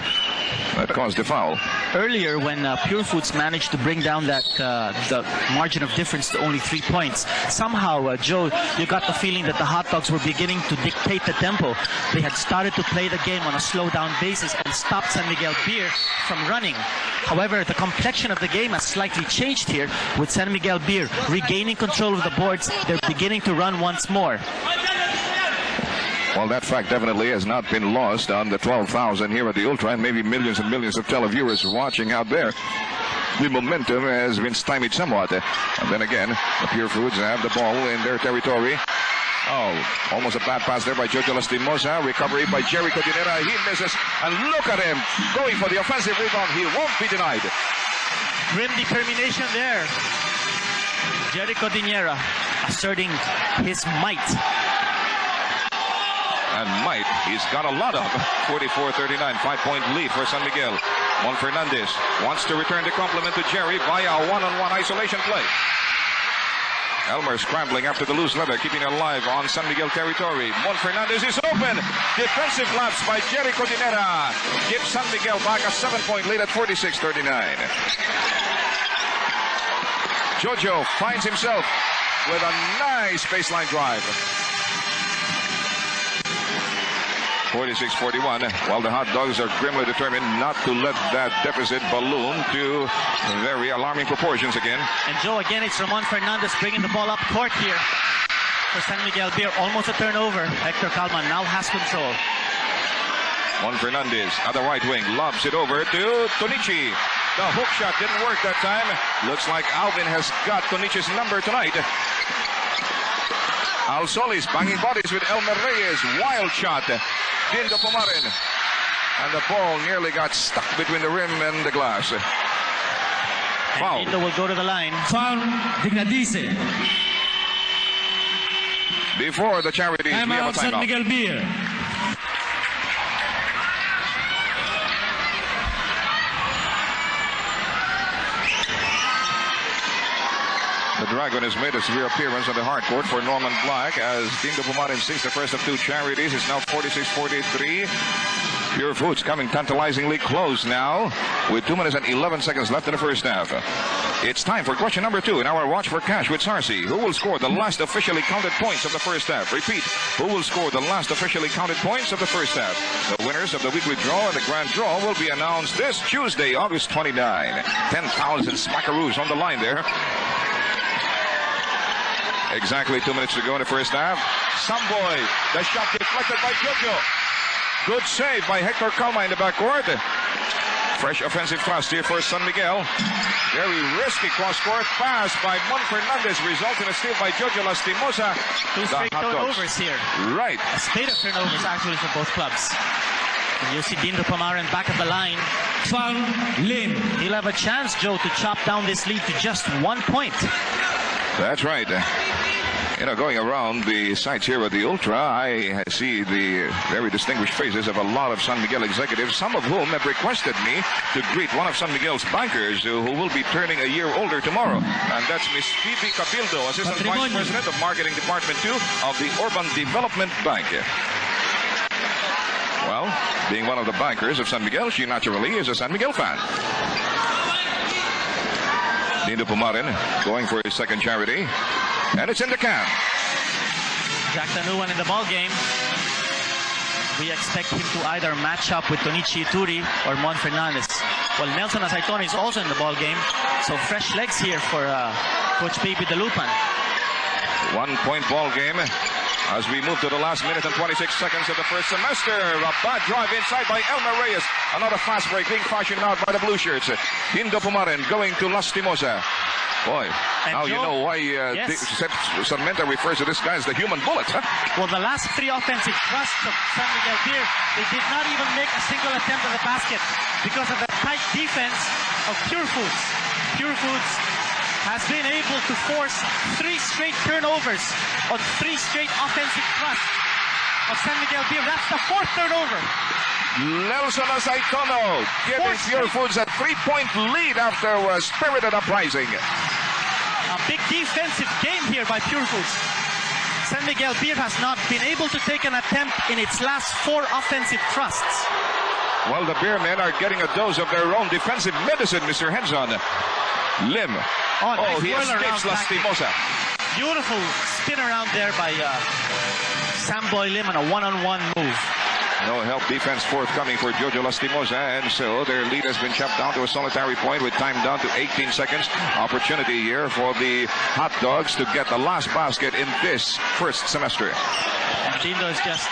that caused the foul. Earlier, when Pure Foods managed to bring down that the margin of difference to only 3 points, somehow, Joe, you got the feeling that the Hot Dogs were beginning to dictate the tempo. They had started to play the game on a slow-down basis and stopped San Miguel Beer from running. However, the complexion of the game has slightly changed here, with San Miguel Beer regaining control of the boards. They're beginning to run once more. Well, that fact definitely has not been lost on the 12,000 here at the Ultra, and maybe millions and millions of televiewers watching out there. The momentum has been stymied somewhat. And then again, the Pure Foods have the ball in their territory. Oh, almost a bad pass there by Jojo Lastimosa. Recovery by Jerry Cordinera. He misses. And look at him going for the offensive rebound. He won't be denied. Grim determination there. Jerry Cordinera asserting his might. And might, he's got a lot of 44-39, 5-point lead for San Miguel. Mon Fernandez wants to return the compliment to Jerry via a one-on-one isolation play. Elmer scrambling after the loose leather, keeping it alive on San Miguel territory. Mon Fernandez is open. Defensive lapse by Jerry Cordinera gives San Miguel back a 7-point lead at 46-39. Jojo finds himself with a nice baseline drive. 46-41, while the Hot Dogs are grimly determined not to let that deficit balloon to very alarming proportions again. And Joe, again, it's Ramon Fernandez bringing the ball up court here for San Miguel Beer. Almost a turnover. Hector Calma now has control. Mon Fernandez at the right wing lobs it over to Tonichi. The hook shot didn't work that time. Looks like Alvin has got Tonichi's number tonight. Al Solis banging bodies with Elmer Reyes. Wild shot. Dindo Pomarin. And the ball nearly got stuck between the rim and the glass. Foul. Dindo will go to the line. Foul, Dignadice. before the charities. Time We have out, a San timeout. Miguel Beer. The Dragon has made a severe appearance on the hard court for Norman Black as Team Pumarin sinks the first of two charities. It's now 46-43. Pure Foods coming tantalizingly close now with 2 minutes and 11 seconds left in the first half. It's time for question number 2 in our Watch for Cash with Sarsi. Who will score the last officially counted points of the first half? Repeat, who will score the last officially counted points of the first half? The winners of the weekly draw and the grand draw will be announced this Tuesday, August 29. 10,000 smackaroos on the line there. Exactly 2 minutes to go in the first half. Samboy, the shot deflected by Jojo. Good save by Hector Calma in the backcourt. Fresh offensive thrust here for San Miguel. Very risky cross-court pass by Mon Fernandez, resulting in a steal by Jojo Lastimosa. Two straight turnovers here. Right. A spate of turnovers actually for both clubs. And you see Dindo Pamaran back at the line. Fang Lim. He'll have a chance, Joe, to chop down this lead to just 1 point. That's right. You know, going around the sites here at the Ultra, I see the very distinguished faces of a lot of San Miguel executives, some of whom have requested me to greet one of San Miguel's bankers who will be turning a year older tomorrow. And that's Miss Phoebe Cabildo, Assistant Vice President of Marketing Department 2 of the Urban Development Bank. Well, being one of the bankers of San Miguel, she naturally is a San Miguel fan. Dindo Pumarin going for his second charity. And it's in the can. Jack Tanuan in the ball game. We expect him to either match up with Tonichi Ituri or Mon Fernandez. Well, Nelson Asaitona is also in the ball game. So fresh legs here for Coach Baby Dalupan. 1 point ball game as we move to the last minute and 26 seconds of the first semester. A bad drive inside by Elmer Reyes. Another fast break being fashioned out by the blue shirts. Dindo Pumarin going to Lastimosa. Boy, and now Joe, you know why Sarmiento refers to this guy as the human bullet, huh? Well, the last 3 offensive thrusts of San Miguel Beer, they did not even make a single attempt at the basket because of the tight defense of Pure Foods. Pure Foods has been able to force 3 straight turnovers on 3 straight offensive thrusts of San Miguel Beer. That's the 4th turnover. Nelson Asaitono giving Pure Foods a 3-point lead after a spirited uprising. A big defensive game here by Pure Foods. San Miguel Beer has not been able to take an attempt in its last 4 offensive thrusts. Well, the Beer men are getting a dose of their own defensive medicine, Mr. Henzon. Lim. Nice he escapes Lastimosa. Beautiful spin around there by Samboy Lim on a one-on-one move. No help defense forthcoming for Jojo Lastimosa, and so their lead has been chopped down to a solitary point with time down to 18 seconds. Opportunity here for the Hot Dogs to get the last basket in this first semester. And Dindo is just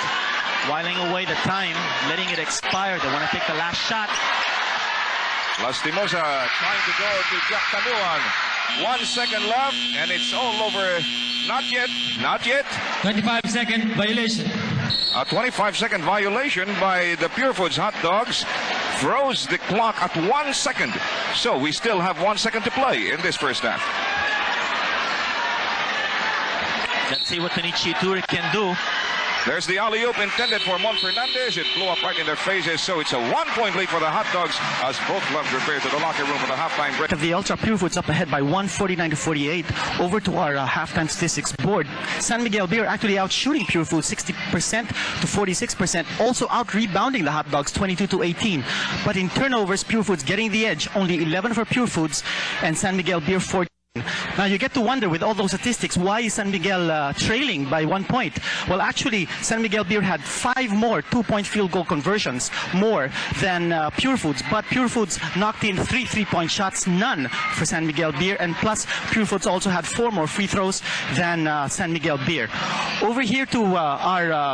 whiling away the time, letting it expire. They want to take the last shot. Lastimosa trying to go to Jack Tanuan. 1 second left, and it's all over. Not yet, not yet. 25-second violation. A 25-second violation by the Pure Foods Hot Dogs throws the clock at 1 second. So we still have 1 second to play in this first half. Let's see what Tonichi Ituri can do. There's the alley-oop intended for Mon Fernandez. It blew up right in their faces, so it's a 1-point lead for the Hot Dogs as both clubs repair to the locker room for the halftime break. The Ultra Pure Foods up ahead by 149-48. Over to our halftime statistics board. San Miguel Beer actually out shooting Pure Foods 60% to 46%. Also out rebounding the Hot Dogs 22-18. But in turnovers, Pure Foods getting the edge. Only 11 for Pure Foods and San Miguel Beer 14. Now you get to wonder with all those statistics, why is San Miguel trailing by 1 point? Well, actually, San Miguel Beer had 5 more 2-point field goal conversions more than Pure Foods, but Pure Foods knocked in 3 3-point shots, none for San Miguel Beer, and plus Pure Foods also had 4 more free throws than San Miguel Beer. Over here to our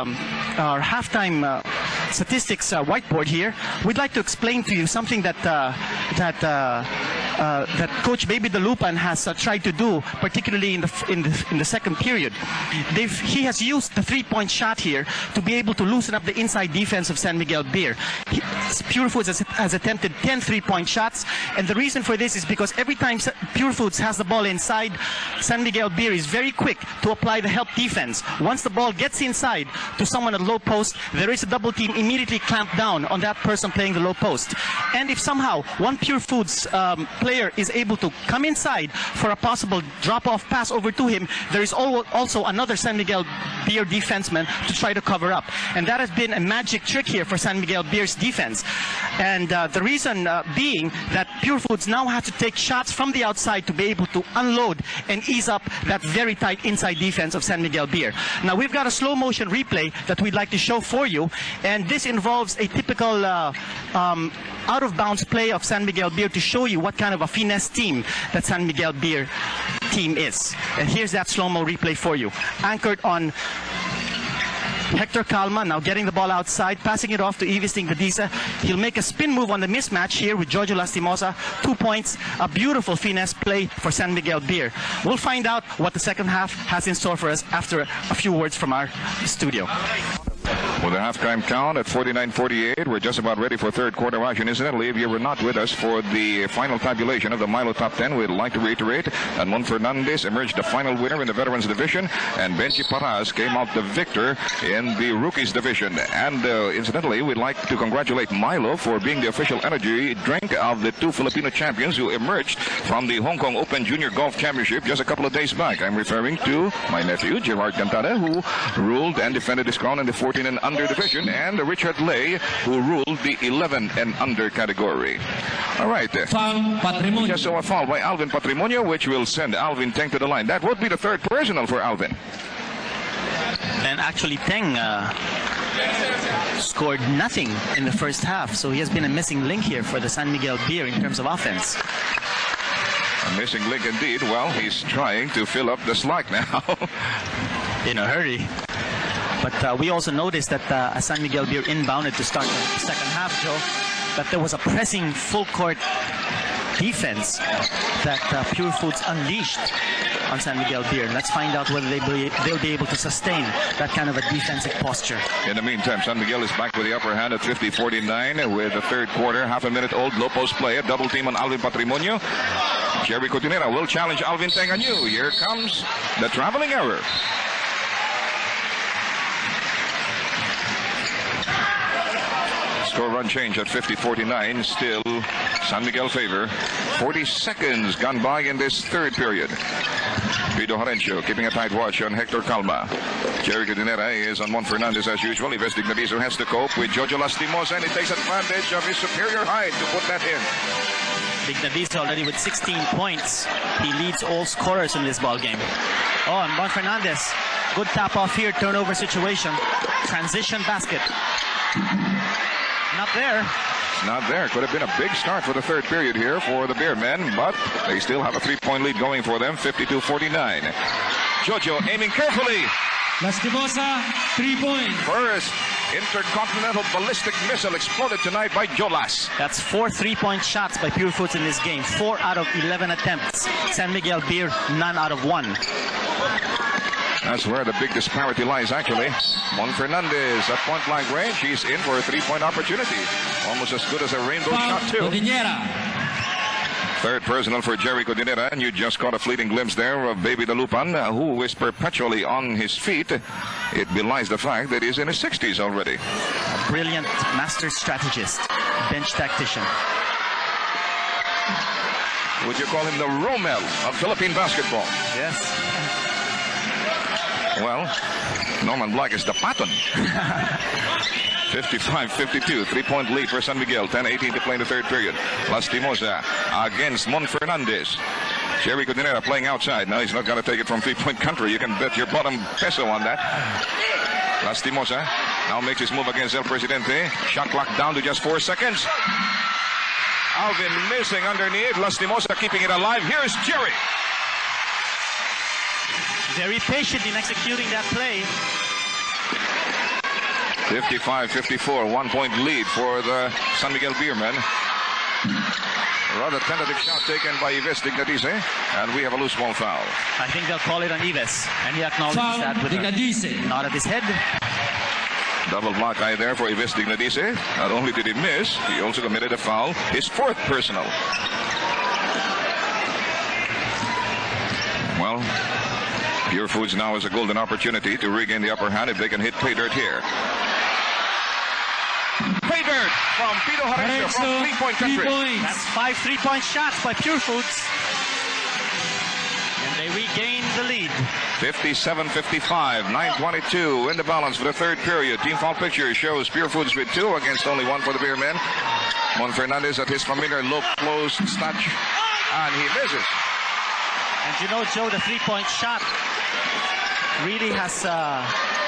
halftime statistics whiteboard here, we'd like to explain to you something that that Coach Baby Dalupan has tried to do, particularly in the second period. He has used the three-point shot here to be able to loosen up the inside defense of San Miguel Beer. Pure Foods has attempted 10 three-point shots, and the reason for this is because every time Pure Foods has the ball inside, San Miguel Beer is very quick to apply the help defense. Once the ball gets inside to someone at low post, there is a double team, immediately clamp down on that person playing the low post. And if somehow one Pure Foods player is able to come inside for a possible drop-off pass over to him, there is also another San Miguel Beer defenseman to try to cover up. And that has been a magic trick here for San Miguel Beer's defense. And the reason being that Pure Foods now has to take shots from the outside to be able to unload and ease up that very tight inside defense of San Miguel Beer. Now we've got a slow motion replay that we'd like to show for you, and this involves a typical out of bounds play of San Miguel Beer to show you what kind of a finesse team that San Miguel Beer team is. And here's that slow-mo replay for you. Anchored on Hector Calma, now getting the ball outside, passing it off to Ivis Tingdadisa. He'll make a spin move on the mismatch here with Jojo Lastimosa. 2 points, a beautiful finesse play for San Miguel Beer. We'll find out what the second half has in store for us after a few words from our studio. With a halftime count at 49-48, we're just about ready for third quarter action. Incidentally, if you were not with us for the final tabulation of the Milo Top 10, we'd like to reiterate that Mon Fernandez emerged the final winner in the Veterans Division, and Benji Paras came out the victor in the Rookies Division. And incidentally, we'd like to congratulate Milo for being the official energy drink of the two Filipino champions who emerged from the Hong Kong Open Junior Golf Championship just a couple of days back. I'm referring to my nephew, Gerard Cantada, who ruled and defended his crown in the 14 and under division, and Richard Lay, who ruled the 11 and under category. All right. Foul, Patrimonio. Just so a foul by Alvin Patrimonio, which will send Alvin Teng to the line. That would be the third personal for Alvin. And actually Teng scored nothing in the first half, so he has been a missing link here for the San Miguel Beer in terms of offense. A missing link indeed. Well, he's trying to fill up the slack now. In a hurry. But we also noticed that San Miguel Beer inbounded to start the second half, Joe, that there was a pressing full court defense that Pure Foods unleashed on San Miguel Beer. Let's find out whether they'll be able to sustain that kind of a defensive posture. In the meantime, San Miguel is back with the upper hand at 50-49 with the third quarter, half a minute old, low post play, a double team on Alvin Patrimonio. Jerry Cotinera will challenge Alvin Teng anew. Here comes the traveling error. Score run change at 50-49, still San Miguel favor. 40 seconds gone by in this third period. Pido Horencio keeping a tight watch on Hector Calma. Jerry Cotinera is on Mon Fernandez as usual. Ives Tingdadisa has to cope with Jojo Lastimosa, and he takes advantage of his superior height to put that in. Tingdadisa already with 16 points. He leads all scorers in this ball game. Oh, and Mon Fernandez, good tap off here, turnover situation. Transition basket. Not there. Not there. Could have been a big start for the third period here for the Beer men, but they still have a 3-point lead going for them, 52-49. Jojo aiming carefully. Lastimosa, 3 points. First intercontinental ballistic missile exploded tonight by Jolas. That's 4 3-point shots by Pure Foods in this game. 4 out of 11 attempts. San Miguel Beer, none out of 1. That's where the big disparity lies, actually. Mon Fernandez at point-blank range. He's in for a 3-point opportunity. Almost as good as a rainbow shot, too. Cotinera. Third personal for Jerry Cotinera, and you just caught a fleeting glimpse there of Baby Dalupan, who is perpetually on his feet. It belies the fact that he's in his 60s already. A brilliant master strategist, bench tactician. Would you call him the Rommel of Philippine basketball? Yes. Well, Norman Black is the Patton. 55-52, 3-point lead for San Miguel. 10-18 to play in the third period. Lastimosa against Mon Fernandez. Jerry Cotinera playing outside. Now he's not going to take it from 3-point country. You can bet your bottom peso on that. Lastimosa now makes his move against El Presidente. Shot clock down to just 4 seconds. Alvin missing underneath. Lastimosa keeping it alive. Here's Jerry. Very patient in executing that play. 55-54, 1-point lead for the San Miguel Beermen. Rather tentative shot taken by Ives Dignadice, and we have a loose ball foul. I think they'll call it on Ives, and he acknowledges Foul, that with Dignadice. a nod of his head. Double block eye there for Ives Dignadice. Not only did he miss, he also committed a foul, his fourth personal. Well, Pure Foods now has a golden opportunity to regain the upper hand if they can hit pay dirt here. Pay dirt from Pito Harencio from three-point country. That's 5 3-point shots by Pure Foods. And they regain the lead. 57-55, 9:22 in the balance for the third period. Team foul picture shows Pure Foods with 2 against only 1 for the Beer Men. Mon Fernandez at his familiar low close touch, and he misses. And you know, Joe, the 3-point shot really has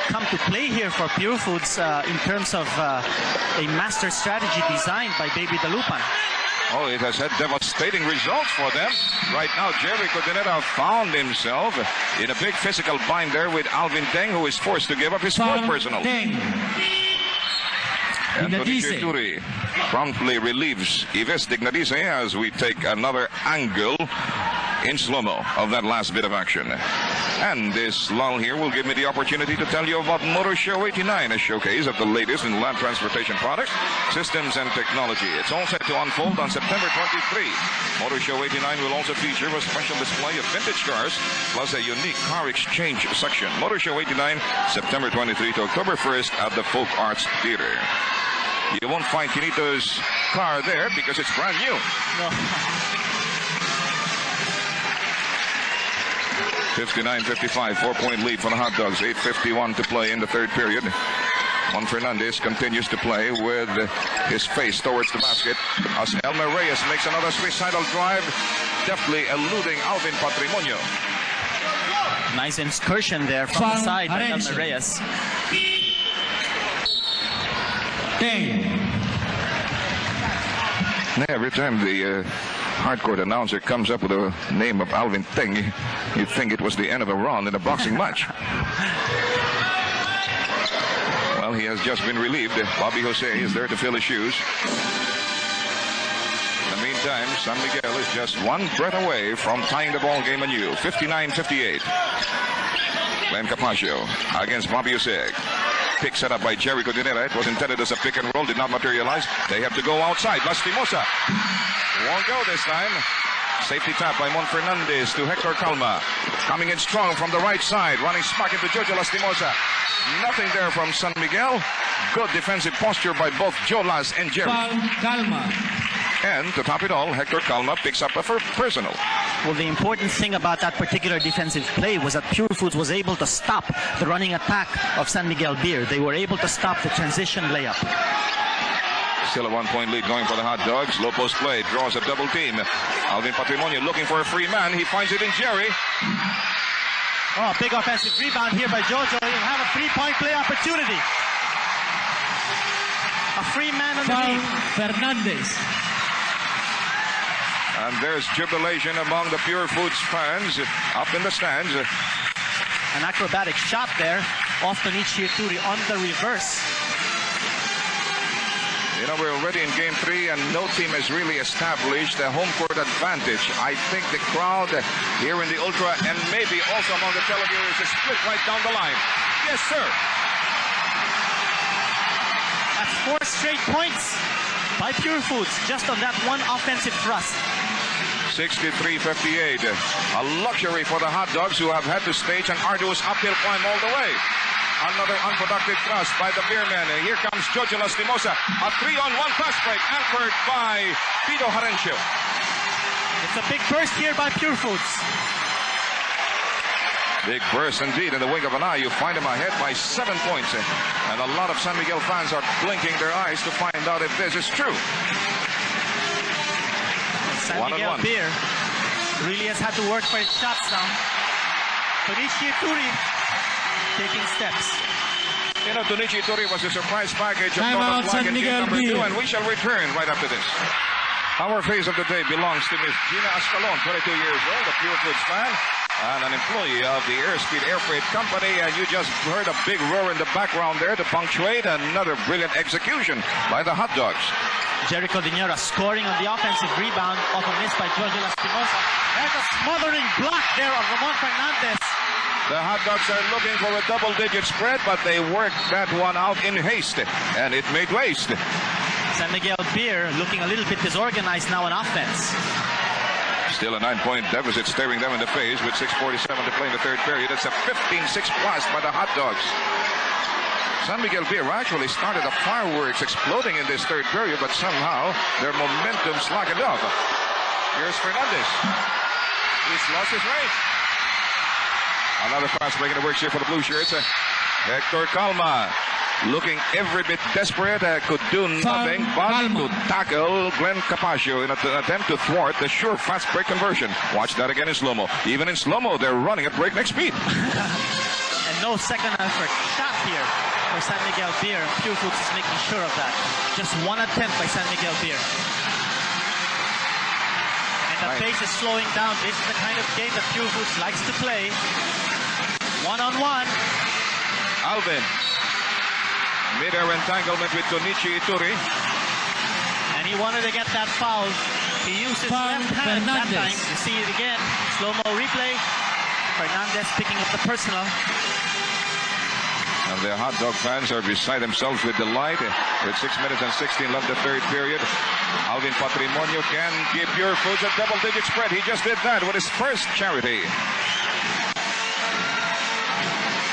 come to play here for Pure Foods in terms of a master strategy designed by Baby Dalupan. Oh, it has had devastating results for them. Right now, Jerry Cordinera found himself in a big physical bind there with Alvin Teng, who is forced to give up his fourth personal. And Tony promptly relieves Ives Dignadice as we take another angle in slow-mo of that last bit of action. And this lull here will give me the opportunity to tell you about Motor Show 89, a showcase of the latest in land transportation products, systems, and technology. It's all set to unfold on September 23. Motor Show 89 will also feature a special display of vintage cars, plus a unique car exchange section. Motor Show 89, September 23 to October 1st at the Folk Arts Theater. You won't find Quinito's car there because it's brand new. No. 59-55, 4-point lead for the Hot Dogs. 8:51 to play in the third period. Juan Fernandez continues to play with his face towards the basket as Elmer Reyes makes another suicidal drive, deftly eluding Alvin Patrimonio. Nice incursion there from the side by Elmer Reyes. Every time the hardcore announcer comes up with the name of Alvin Teng, you'd think it was the end of a round in a boxing match. Well, he has just been relieved. Bobby Jose is there to fill his shoes. In the meantime, San Miguel is just one breath away from tying the ball game anew. 59-58. Glenn Capaccio against Bobby Jose. Pick set up by Jerry Cordinera. It was intended as a pick and roll, did not materialize. They have to go outside. Lastimosa won't go this time. Safety tap by Mon Fernandez to Hector Calma. Coming in strong from the right side. Running smack into Jojo Lastimosa. Nothing there from San Miguel. Good defensive posture by both Jolas and Jerry. Calma. And to top it all, Hector Calma picks up a personal. Well, the important thing about that particular defensive play was that Pure Foods was able to stop the running attack of San Miguel Beer. They were able to stop the transition layup. Still a 1-point lead going for the Hot Dogs. Low post play, draws a double team. Alvin Patrimonio looking for a free man. He finds it in Jerry. Oh, big offensive rebound here by Jojo. He'll have a 3-point play opportunity. A free man on the lead. Fernandez. And there's jubilation among the Pure Foods fans up in the stands. An acrobatic shot there off Tonichi Ituri on the reverse. You know, we're already in Game 3 and no team has really established a home court advantage. I think the crowd here in the Ultra and maybe also among the televiewers is split right down the line. Yes, sir. That's 4 straight points by Pure Foods just on that one offensive thrust. 63-58. A luxury for the Hot Dogs who have had to stage an arduous uphill climb all the way. Another unproductive thrust by the Beer Men. Here comes Jojo Lastimosa. A 3-on-1 fast break anchored by Pito Harencio. It's a big burst here by Pure Foods. Big burst indeed. In the wink of an eye, you find him ahead by 7 points. And a lot of San Miguel fans are blinking their eyes to find out if this is true. San Miguel Beer really has had to work for his shots now. Tonichi Ituri taking steps. You know, Tonichi Ituri was a surprise package of Time Northern out, Black San in game Miguel number Beer. 2, and we shall return right after this. Our face of the day belongs to Miss Gina Ascalon, 22 years old, a Pure Foods fan, and an employee of the Airspeed Air Freight Company. And you just heard a big roar in the background there to punctuate another brilliant execution by the Hot Dogs. Jericho Dinera scoring on the offensive rebound off a miss by Jojo Lastimosa. There's a smothering block there of Ramon Fernandez. The Hot Dogs are looking for a double-digit spread, but they worked that one out in haste, and it made waste. San Miguel Beer looking a little bit disorganized now on offense. Still a 9-point deficit staring them in the face with 6:47 to play in the third period. It's a 15-6 plus by the Hot Dogs. San Miguel Beer actually started the fireworks exploding in this third period, but somehow their momentum slackened off. Here's Fernandez. He's lost his race. Another fast break in the works here for the blue shirts. Hector Calma looking every bit desperate, could do nothing but to tackle Glenn Capaccio in an attempt to thwart the sure fast break conversion. Watch that again in slow-mo. Even in slow-mo, they're running at breakneck speed. And no second effort shot here for San Miguel Beer. Pure Foods is making sure of that. Just one attempt by San Miguel Beer. And the pace is slowing down. This is the kind of game that Pure Foods likes to play. One-on-one. Alvin. Mid-air entanglement with Tonichi Ituri. And he wanted to get that foul. He used his left hand that time. You see it again. Slow-mo replay. Fernandez picking up the personal. And the Hot Dog fans are beside themselves with delight. With 6 minutes and 16 left the third period. Alvin Patrimonio can give Pure Foods a double-digit spread. He just did that with his first charity.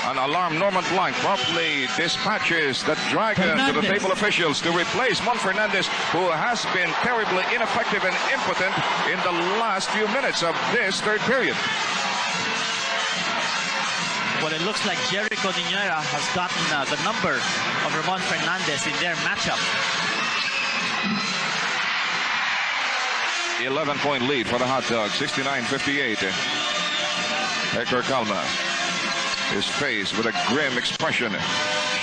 An alarm, Norman Blanc promptly dispatches the Dragon to the table officials to replace Mon Fernandez, who has been terribly ineffective and impotent in the last few minutes of this third period. Well, it looks like Jericho Dinera has gotten the number of Ramon Fernandez in their matchup. 11-point lead for the Hot Dogs, 69-58. Hector Calma is faced with a grim expression,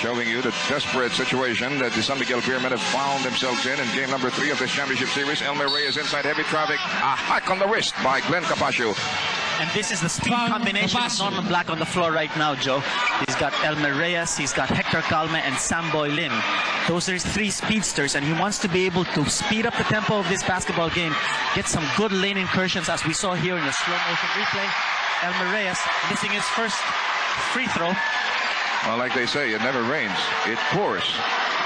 showing you the desperate situation that the San Miguel Beer men have found themselves in game number 3 of this championship series. Elmer Reyes inside heavy traffic, a hack on the wrist by Glenn Capaccio. And this is the speed combination of Norman Black on the floor right now, Joe. He's got Elmer Reyes, he's got Hector Calma, and Samboy Lim. Those are his 3 speedsters, and he wants to be able to speed up the tempo of this basketball game, get some good lane incursions, as we saw here in the slow motion replay. Elmer Reyes missing his first free throw. Well, like they say, it never rains, it pours.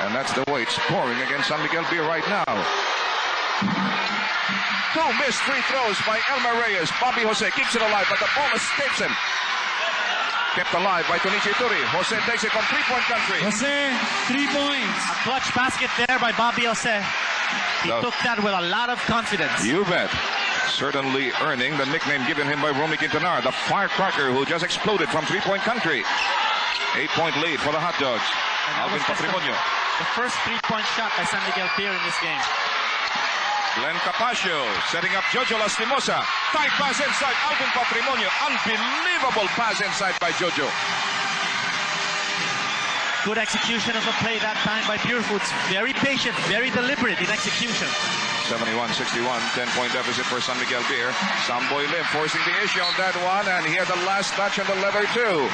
And that's the way it's pouring against San Miguel Beer right now. 2 missed free throws by Elmer Reyes. Bobby Jose keeps it alive, but the ball escapes him. Kept alive by Tonichi Ituri. Jose takes it from 3-point country. Jose, 3 points. A clutch basket there by Bobby Jose. He took that with a lot of confidence. You bet. Certainly earning the nickname given him by Romy Quintanar, the firecracker who just exploded from 3-point country. 8-point lead for the Hot Dogs. Alvin Patrimonio. The first 3-point shot by San Miguel Beer in this game. Glenn Capaccio setting up Jojo Lastimosa. Tight pass inside. Alvin Patrimonio. Unbelievable pass inside by Jojo. Good execution of the play that time by Pure Foods. Very patient, very deliberate in execution. 71-61, 10-point deficit for San Miguel Beer. Samboy Lim forcing the issue on that one, and he had the last touch on the lever too.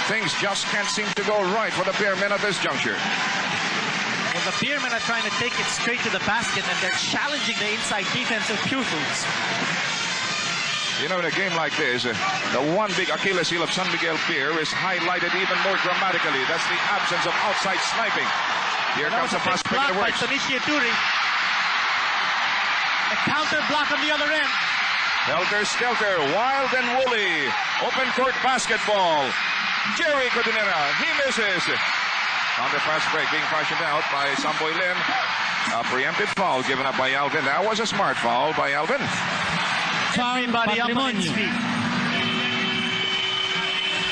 Things just can't seem to go right for the Beer men at this juncture. Well, the Beer men are trying to take it straight to the basket, and they're challenging the inside defense of Pure Foods. You know, in a game like this, the one big Achilles heel of San Miguel Beer is highlighted even more dramatically. That's the absence of outside sniping. Here comes a fast break in the works. Tonichi Ituri. A counter block on the other end. Helter Skelter, wild and woolly. Open court basketball. Jerry Cordinera, he misses. On the fast break, being fashioned out by Samboy Lim. A preemptive foul given up by Alvin. That was a smart foul by Alvin. Everybody up on its feet.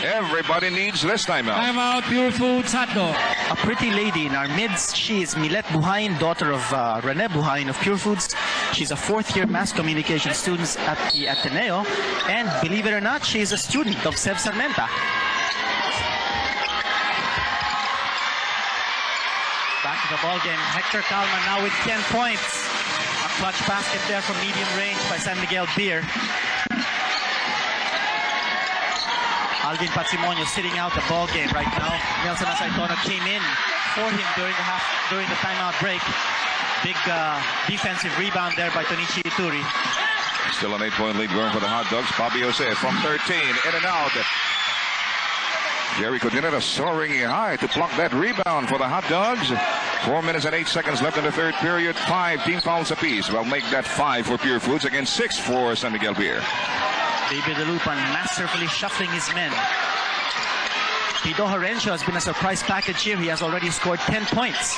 Everybody needs this timeout. Timeout, Pure Foods Hot Dog. A pretty lady in our midst. She is Milet Buhain, daughter of Rene Buhain of Pure Foods. She's a 4th-year mass communication student at the Ateneo. And believe it or not, she is a student of Sev Sarmenta. Back to the ball game. Hector Calma now with 10 points. A Clutch basket there from medium range by San Miguel Beer. Alvin Patsimonio sitting out the ball game right now. Nelson Asaitono came in for him during the timeout break. Big defensive rebound there by Tonichi Ituri. Still an 8-point lead going for the Hot Dogs. Bobby Jose from 13, in and out. Jerry Codinera soaring high to block that rebound for the Hot Dogs. 4 minutes and 8 seconds left in the third period. 5 team fouls apiece. Well, make that 5 for Pure Foods against 6 for San Miguel Beer. Baby Dalupan masterfully shuffling his men. Pido Horencio has been a surprise package here. He has already scored 10 points.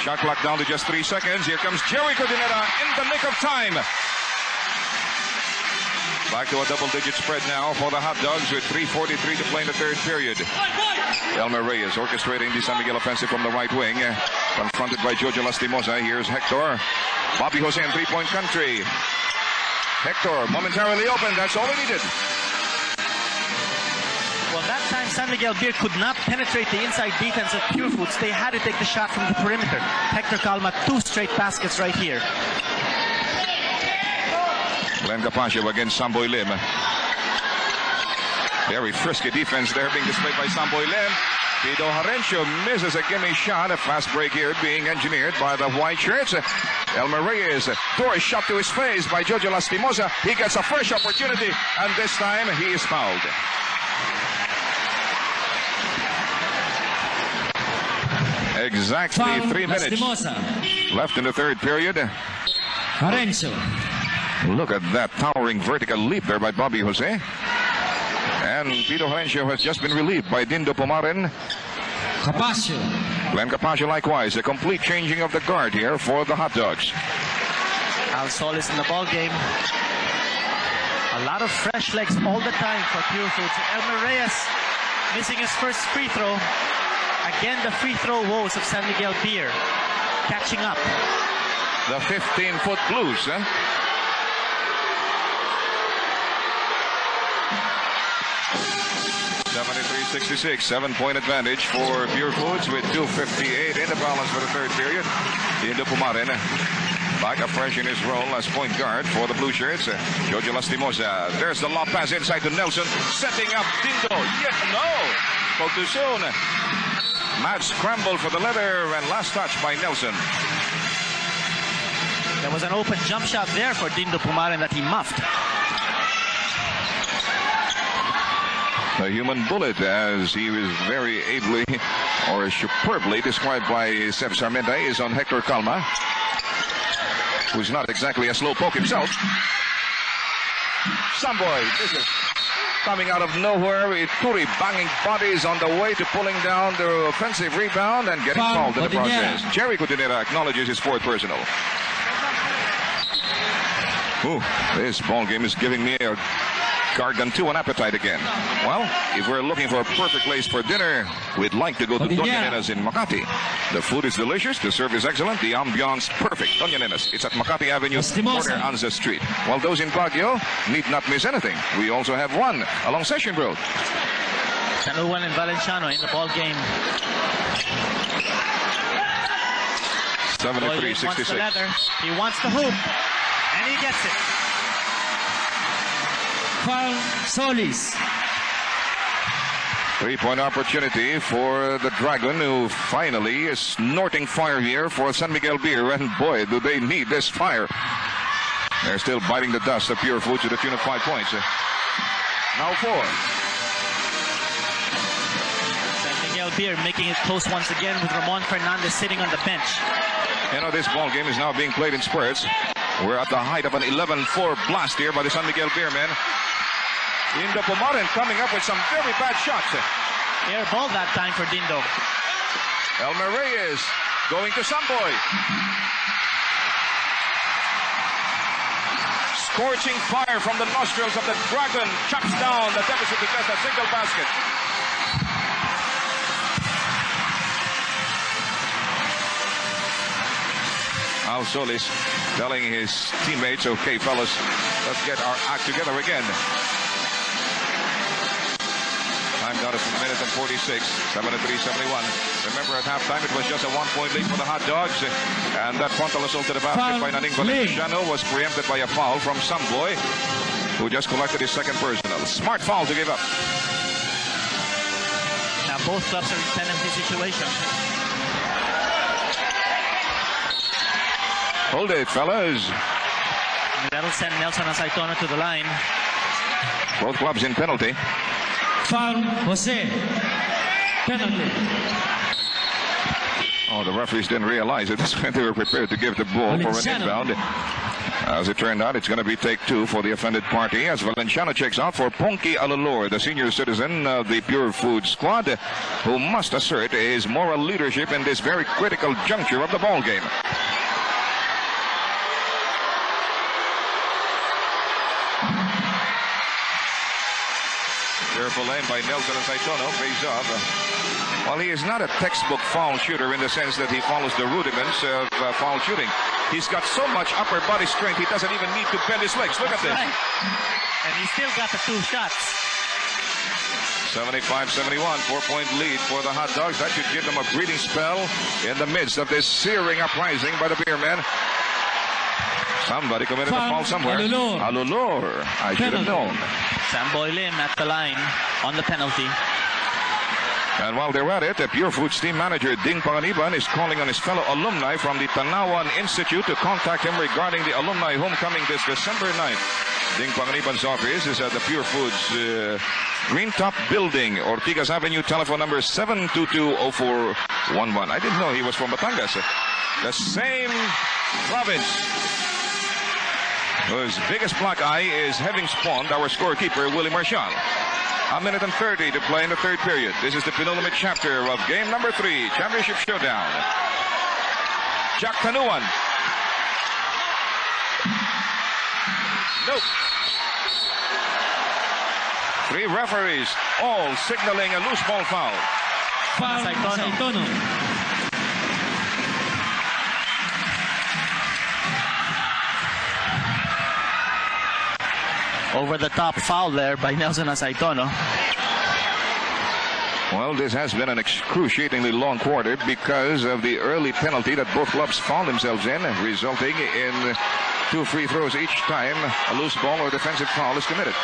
Shot clock down to just 3 seconds. Here comes Jerry Codinera in the nick of time. Back to a double-digit spread now for the Hot Dogs with 3:43 to play in the third period. Elmer Reyes orchestrating the San Miguel offensive from the right wing. Confronted by Jojo Lastimosa. Here's Hector. Bobby Jose in three-point country. Hector momentarily open. That's all he needed. Well, that time San Miguel Beer could not penetrate the inside defense of Pure Foods. They had to take the shot from the perimeter. Hector Calma, 2 straight baskets right here. Glenn Capaccio against Samboy Lim. Very frisky defense there being displayed by Samboy Lim. Pido Horencio misses a gimme shot. A fast break here being engineered by the white shirts. Elmer Reyes, door shot to his face by Jojo Lastimosa. He gets a fresh opportunity, and this time he is fouled. Exactly Foul, 3 minutes Lastimosa. left in the third period. Horencio. Look at that towering vertical leap there by Bobby Jose. And Pido Horencio has just been relieved by Dindo Pumaren. Capaccio. Glenn Capaccio likewise. A complete changing of the guard here for the Hot Dogs. Al Solis in the ball game. A lot of fresh legs all the time for Pure Foods. Elmer Reyes missing his first free throw. Again, the free throw woes of San Miguel Beer catching up. The 15-foot Blues, huh? (73-66), 7-point advantage for Pure Foods with 2:58 in the balance for the third period. Dindo Pumaren back afresh in his role as point guard for the Blue Shirts. Jojo Lastimosa. There's the lob pass inside to Nelson, setting up Dindo. Yet no, spoke too soon. Mad scramble for the leather and last touch by Nelson. There was an open jump shot there for Dindo Pumaren that he muffed. A human bullet, as he was very ably or superbly described by Seth Sarmenta, is on Hector Calma, who's not exactly a slow poke himself. Samboy, this is coming out of nowhere. Ituri banging bodies on the way to pulling down the offensive rebound and getting fouled in the process. Jerry Codinera acknowledges his 4th personal. Ooh, this ball game is giving me a gargantuan appetite again. Well, if we're looking for a perfect place for dinner, we'd like to go to Doña Nena's in Makati. The food is delicious, the service excellent, the ambiance perfect. Doña Nena's, it's at Makati Avenue, corner Anza Street. While those in Baguio need not miss anything. We also have one along Session Road. San Juan and Valenciano in the ball game. 73-66. He wants the hoop, and he gets it. Foul, Solis. 3-point opportunity for the Dragon, who finally is snorting fire here for San Miguel Beer. And boy, do they need this fire. They're still biting the dust of Pure Foods to the tune of 5 points. Now 4. San Miguel Beer making it close once again with Ramon Fernandez sitting on the bench. You know, this ball game is now being played in spurts. We're at the height of an 11-4 blast here by the San Miguel Beer men. Dindo Pumaren coming up with some very bad shots. Air ball that time for Dindo. Elmer Reyes going to Samboy. Scorching fire from the nostrils of the Dragon. Chops down the deficit to just a single basket. Al Solis telling his teammates, okay, fellas, let's get our act together again. Time down to 1 minute and 46. 73-71. Remember, at halftime, it was just a 1-point lead for the Hot Dogs. And that frontal assault to the basket by Naning Valenciano was preempted by a foul from Samboy, who just collected his second personal. Smart foul to give up. Now both clubs are in penalty situation. Hold it, fellas. That'll send Nelson Asaitono to the line. Both clubs in penalty. Foul, Jose. Penalty. Oh, the referees didn't realize it. That's when they were prepared to give the ball for an inbound. As it turned out, it's going to be take two for the offended party as Valenciano checks out for Ponky Alulor, the senior citizen of the Pure Food squad, who must assert his moral leadership in this very critical juncture of the ball game. Careful aim by Nelson Asaitono, pays off. While he is not a textbook foul shooter in the sense that he follows the rudiments of foul shooting, he's got so much upper body strength he doesn't even need to bend his legs. Look at this. Right. And he still got the two shots. 75-71, 4-point lead for the Hot Dogs. That should give them a breathing spell in the midst of this searing uprising by the beer men. Somebody committed a foul somewhere. Alulor. I should have known. Samboy Lim at the line on the penalty. And while they're at it, the Pure Foods team manager Ding Panganiban is calling on his fellow alumni from the Tanawan Institute to contact him regarding the alumni homecoming this December 9th. Ding Panganiban's office is at the Pure Foods Green Top Building, Ortigas Avenue, telephone number 722-0411. I didn't know he was from Batangas. The same province whose biggest black eye is having spawned our scorekeeper, Willie Marshall. 1 minute and 30 to play in the third period. This is the penultimate chapter of game number 3, Championship Showdown. Jack Tanuan. Nope. 3 referees, all signaling a loose ball foul. Foul, Asaitono. Over the top foul there by Nelson Asaitono. Well, this has been an excruciatingly long quarter because of the early penalty that both clubs found themselves in, resulting in 2 free throws each time a loose ball or defensive foul is committed.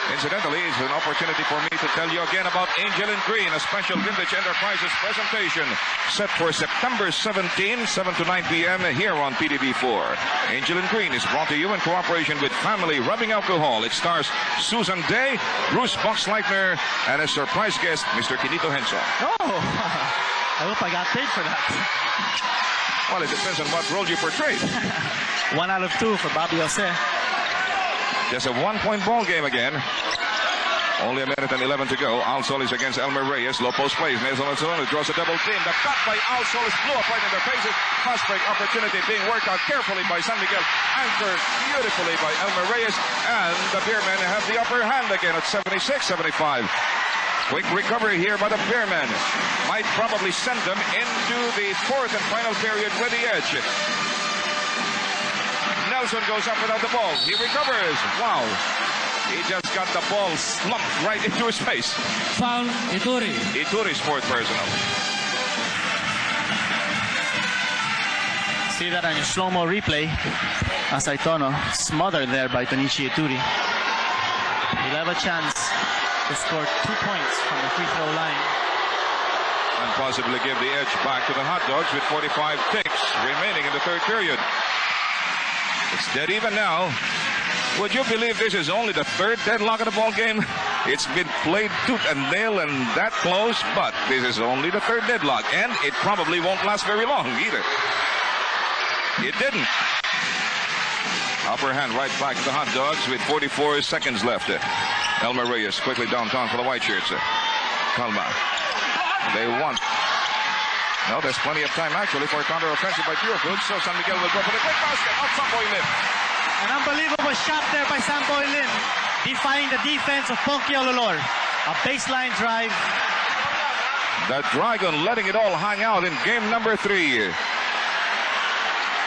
Incidentally, it's an opportunity for me to tell you again about Angel in Green, a special Vintage Enterprises presentation set for September 17, 7 to 9 p.m. here on PDB4. Angel in Green is brought to you in cooperation with Family Rubbing Alcohol. It stars Susan Day, Bruce Boxleitner, and a surprise guest, Mr. Quinito Henson. Oh, I hope I got paid for that. Well, it depends on what role you portrayed. 1 out of 2 for Bobby Jose. Just a 1-point ball game again. Only 1 minute and 11 to go. Al Solis against Elmer Reyes. Low post plays. Nelson Asaitono draws a double team. The cut by Al Solis blew up right in their faces. Fast break opportunity being worked out carefully by San Miguel. Anchored beautifully by Elmer Reyes. And the Beermen have the upper hand again at 76-75. Quick recovery here by the Beermen. Might probably send them into the 4th and final period with the edge. Nelson goes up without the ball. He recovers. Wow. He just got the ball slumped right into his face. Foul, Ituri. Ituri's 4th personal. See that on your slow-mo replay. Asaitono smothered there by Tonichi Ituri. He'll have a chance to score 2 points from the free throw line. And possibly give the edge back to the Hot Dogs with 45 ticks remaining in the 3rd period. It's dead even now. Would you believe this is only the 3rd deadlock of the ball game? It's been played tooth and nail and that close, but this is only the 3rd deadlock, and it probably won't last very long either. It didn't. Upper hand right back to the Hot Dogs with 44 seconds left. Elmer Reyes quickly downtown for the white shirts. Calma. They want. No, there's plenty of time actually for a counter-offensive by Pure Foods, so San Miguel will go for the quick basket of Samboy Lim. An unbelievable shot there by Samboy Lim, defying the defense of Ponky Alulor. A baseline drive. The Dragon letting it all hang out in game number 3.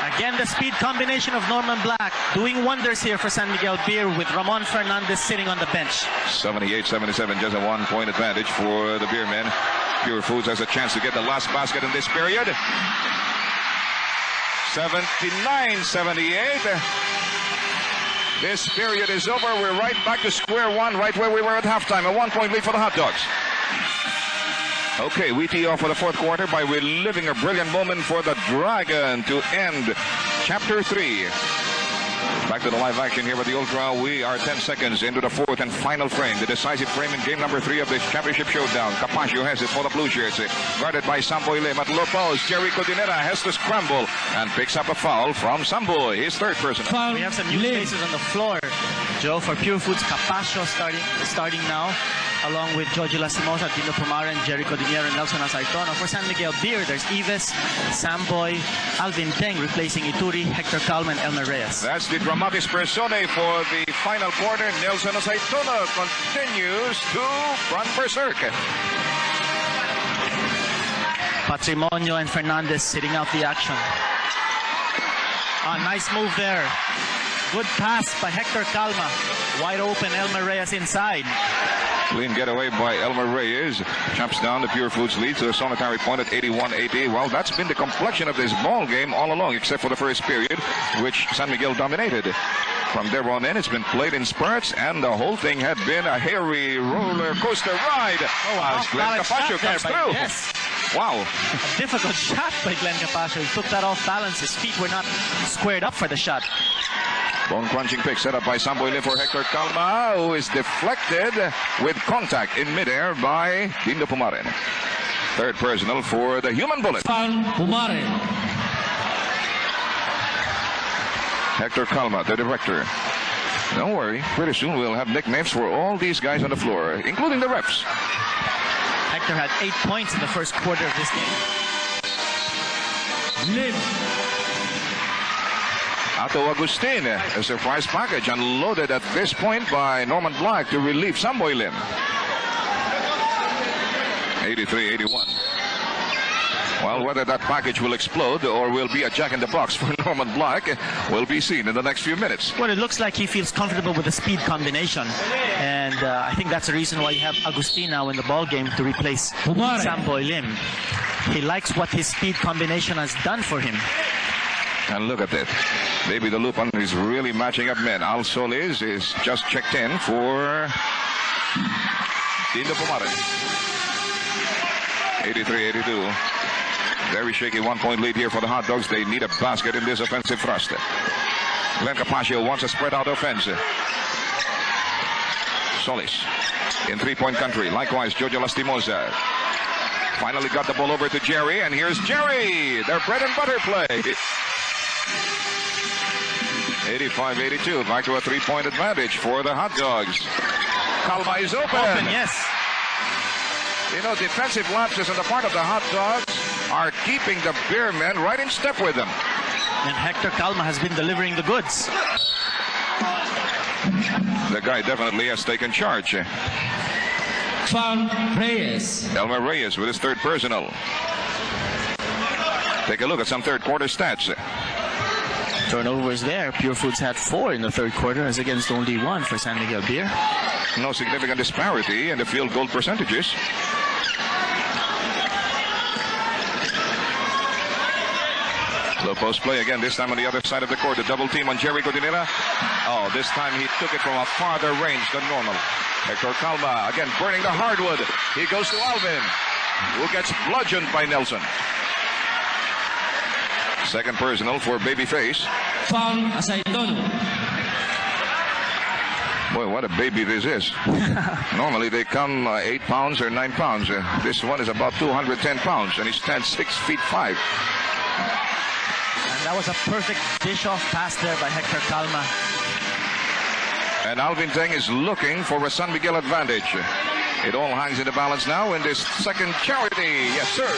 Again, the speed combination of Norman Black doing wonders here for San Miguel Beer with Ramon Fernandez sitting on the bench. 78-77, just a 1-point advantage for the Beermen. Pure Foods has a chance to get the last basket in this period. 79-78. This period is over. We're right back to square one, right where we were at halftime. A 1-point lead for the Hot Dogs. Okay, we tee off for the fourth quarter by reliving a brilliant moment for the Dragon to end Chapter 3. Back to the live action here with the Ultra. We are 10 seconds into the fourth and final frame. The decisive frame in game number 3 of this championship showdown. Capaccio has it for the Blue Shirts. Guarded by Samboy Lim at low post. Jerry Codinera has to scramble and picks up a foul from Samboy. His third personal. Foul. We have some new faces on the floor. Joe, for Pure Foods, Capaccio starting now, along with Jojo Lastimosa, Dino Pumaren, Jerry Codinera, Nelson Asaitono. For San Miguel Beer, there's Ives, Samboy, Alvin Teng replacing Ituri, Hector Calma, and Elmer Reyes. That's the dramatis personae for the final quarter. Nelson Asaitono continues to run berserk. Patrimonio and Fernandez sitting out the action. Nice move there. Good pass by Hector Calma. Wide open, Elmer Reyes inside. Clean getaway by Elmer Reyes. Chops down the Pure Foods lead to a solitary point at 81-80. Well, that's been the complexion of this ball game all along, except for the first period, which San Miguel dominated. From there on in, it's been played in spurts, and the whole thing had been a hairy roller coaster ride. As Glenn Capaccio comes through. Yes. Wow. A difficult shot by Glenn Capaccio. He took that off balance. His feet were not squared up for the shot. Bone-crunching pick set up by Samboy Lim for Hector Calma, who is deflected with contact in midair by Dino Pumaren. Third personal for the human bullet. Pumaren. Hector Calma, the director. Don't worry, pretty soon we'll have nicknames for all these guys on the floor, including the refs. Hector had 8 points in the first quarter of this game. Lim. Ato Agustin, a surprise package unloaded at this point by Norman Black to relieve Samboy Lim. 83-81. Well, whether that package will explode or will be a jack-in-the-box for Norman Black will be seen in the next few minutes. Well, it looks like he feels comfortable with the speed combination. And I think that's the reason why you have Agustin now in the ball game to replace Samboy Lim. He likes what his speed combination has done for him. And look at that. Baby the Lupan is really matching up men. Al Solis is just checked in for Dino Pumaren. 83-82. Very shaky 1-point lead here for the Hot Dogs. They need a basket in this offensive thrust. Glenn Capaccio wants a spread out offense. Solis in three-point country. Likewise, Jojo Lastimosa. Finally got the ball over to Jerry, and here's Jerry. Their bread and butter play. 85-82, back to a 3-point advantage for the Hot Dogs. Calma is open. Yes. You know, defensive lapses on the part of the Hot Dogs are keeping the Beermen right in step with them. And Hector Calma has been delivering the goods. The guy definitely has taken charge. Foul Reyes. Elmer Reyes with his third personal. Take a look at some third quarter stats. Turnovers there. Pure Foods had 4 in the third quarter as against only 1 for San Miguel Beer. No significant disparity in the field goal percentages. Low post play again, this time on the other side of the court. The double team on Jerry Codinera. Oh, this time he took it from a farther range than normal. Hector Calma, again burning the hardwood. He goes to Alvin, who gets bludgeoned by Nelson. Second personal for Babyface. Foul Asaitono. Boy, what a baby this is. Normally they come 8 pounds or 9 pounds. This one is about 210 pounds, and he stands 6'5". And that was a perfect dish-off pass there by Hector Calma. And Alvin Teng is looking for a San Miguel advantage. It all hangs in the balance now in this second charity. Yes, sir.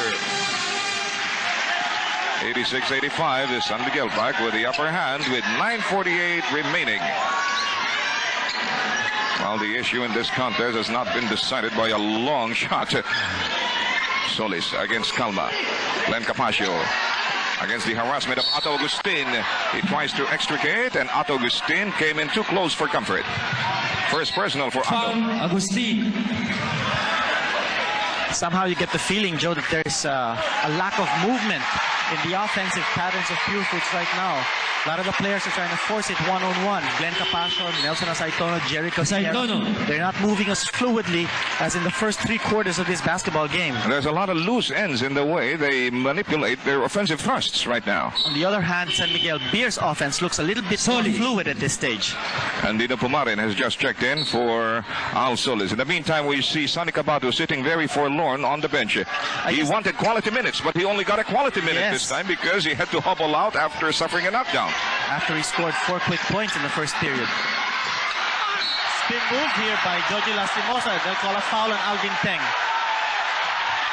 86-85, the San Miguel back with the upper hand with 9:48 remaining. Well, the issue in this contest has not been decided by a long shot. Solis against Calma. Glenn Capaccio. against the harassment of Otto Agustin. He tries to extricate, and Otto Agustin came in too close for comfort. First personal for Foul, Otto. Agustin. Somehow you get the feeling, Joe, that there's a lack of movement in the offensive patterns of Pure Foods right now. A lot of the players are trying to force it one-on-one. Glenn Capascio, Nelson Asaitono, Jericho Asaitono. They're not moving as fluidly as in the first 3 quarters of this basketball game. There's a lot of loose ends in the way they manipulate their offensive thrusts right now. On the other hand, San Miguel Beer's offense looks a little bit more fluid at this stage. And Dino Pumarin has just checked in for Al Solis. In the meantime, we see Sonny Cabato sitting very forlorn on the bench. He wanted quality minutes, but he only got a quality minute this time because he had to hobble out after suffering a knockdown. After he scored 4 quick points in the first period. Spin move here by Jojo Lastimosa. They'll call a foul on Alvin Teng.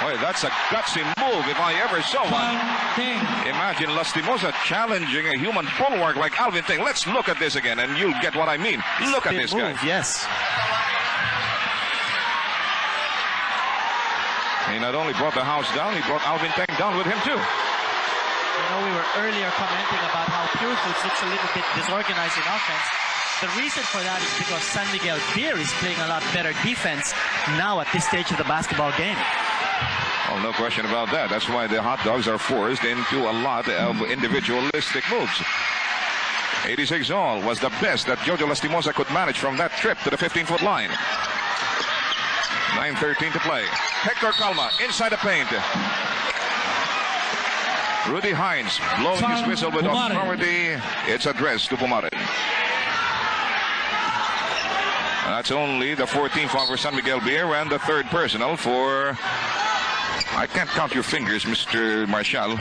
Boy, that's a gutsy move if I ever saw one. Imagine Lastimosa challenging a human bulwark like Alvin Teng. Let's look at this again and you'll get what I mean. Look at this guy. Yes. He not only brought the house down, he brought Alvin Teng down with him too. You know, we were earlier commenting about how Pure Foods looks a little bit disorganized in offense. The reason for that is because San Miguel Beer is playing a lot better defense now at this stage of the basketball game. Oh, no question about that. That's why the Hot Dogs are forced into a lot of individualistic moves. 86 all was the best that Jojo Lastimosa could manage from that trip to the 15-foot line. 9:13 to play. Hector Calma inside the paint. Rudy Hines blowing his whistle with authority. It's addressed to Pumarin. That's only the 14th foul for San Miguel Beer and the 3rd personal for... I can't count your fingers, Mr. Marshall.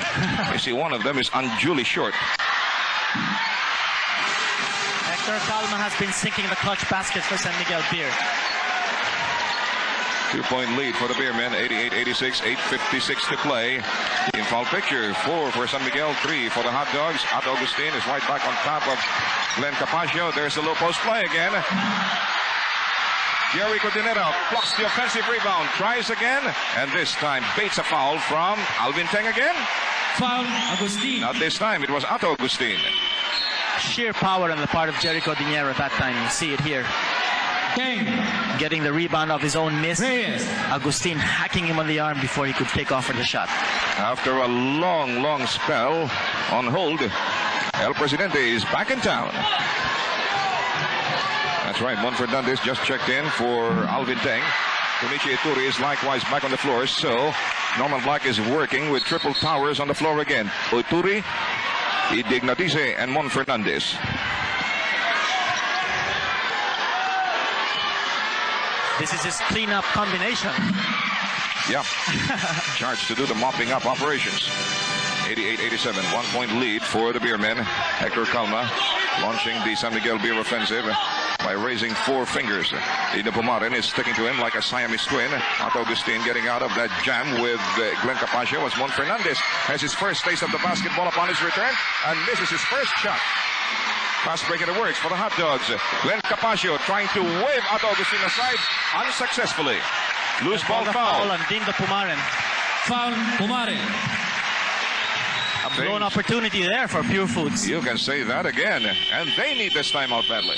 You see, one of them is unduly short. Hector Calma has been sinking the clutch baskets for San Miguel Beer. 2-point lead for the Beermen, 88-86, 8:56 to play. Team foul picture, 4 for San Miguel, 3 for the Hot Dogs. Otto Agustin is right back on top of Glenn Capascio. There's the low post play again. Jericho Dinero blocks the offensive rebound, tries again, and this time baits a foul from Alvin Teng again. Foul, Agustin. Not this time, it was Otto Agustin. Sheer power on the part of Jericho Dinero at that time. You see it here. Getting the rebound of his own miss. Agustin hacking him on the arm before he could take off for the shot. After a long, long spell on hold, El Presidente is back in town. That's right, Mon Fernandez just checked in for Alvin Teng. Kunichi Ituri is likewise back on the floor, so Norman Black is working with triple towers on the floor again. Ituri, Idignatice, and Mon Fernandez. This is his cleanup combination. Yeah. Charged to do the mopping up operations. 88-87, 1-point lead for the Beermen. Hector Calma launching the San Miguel Beer offensive by raising 4 fingers. Dino Pumarin is sticking to him like a Siamese twin. Otto Agustin getting out of that jam with Glenn Capascio as Mon Fernandez has his first taste of the basketball upon his return, and this is his first shot. Fast break in the works for the Hot Dogs. Glenn Capascio trying to wave Otto Agustin aside unsuccessfully. Loose ball foul. On Dino Pumarin. Foul, Pumarin. A blown opportunity there for Pure Foods. You can say that again. And they need this timeout badly.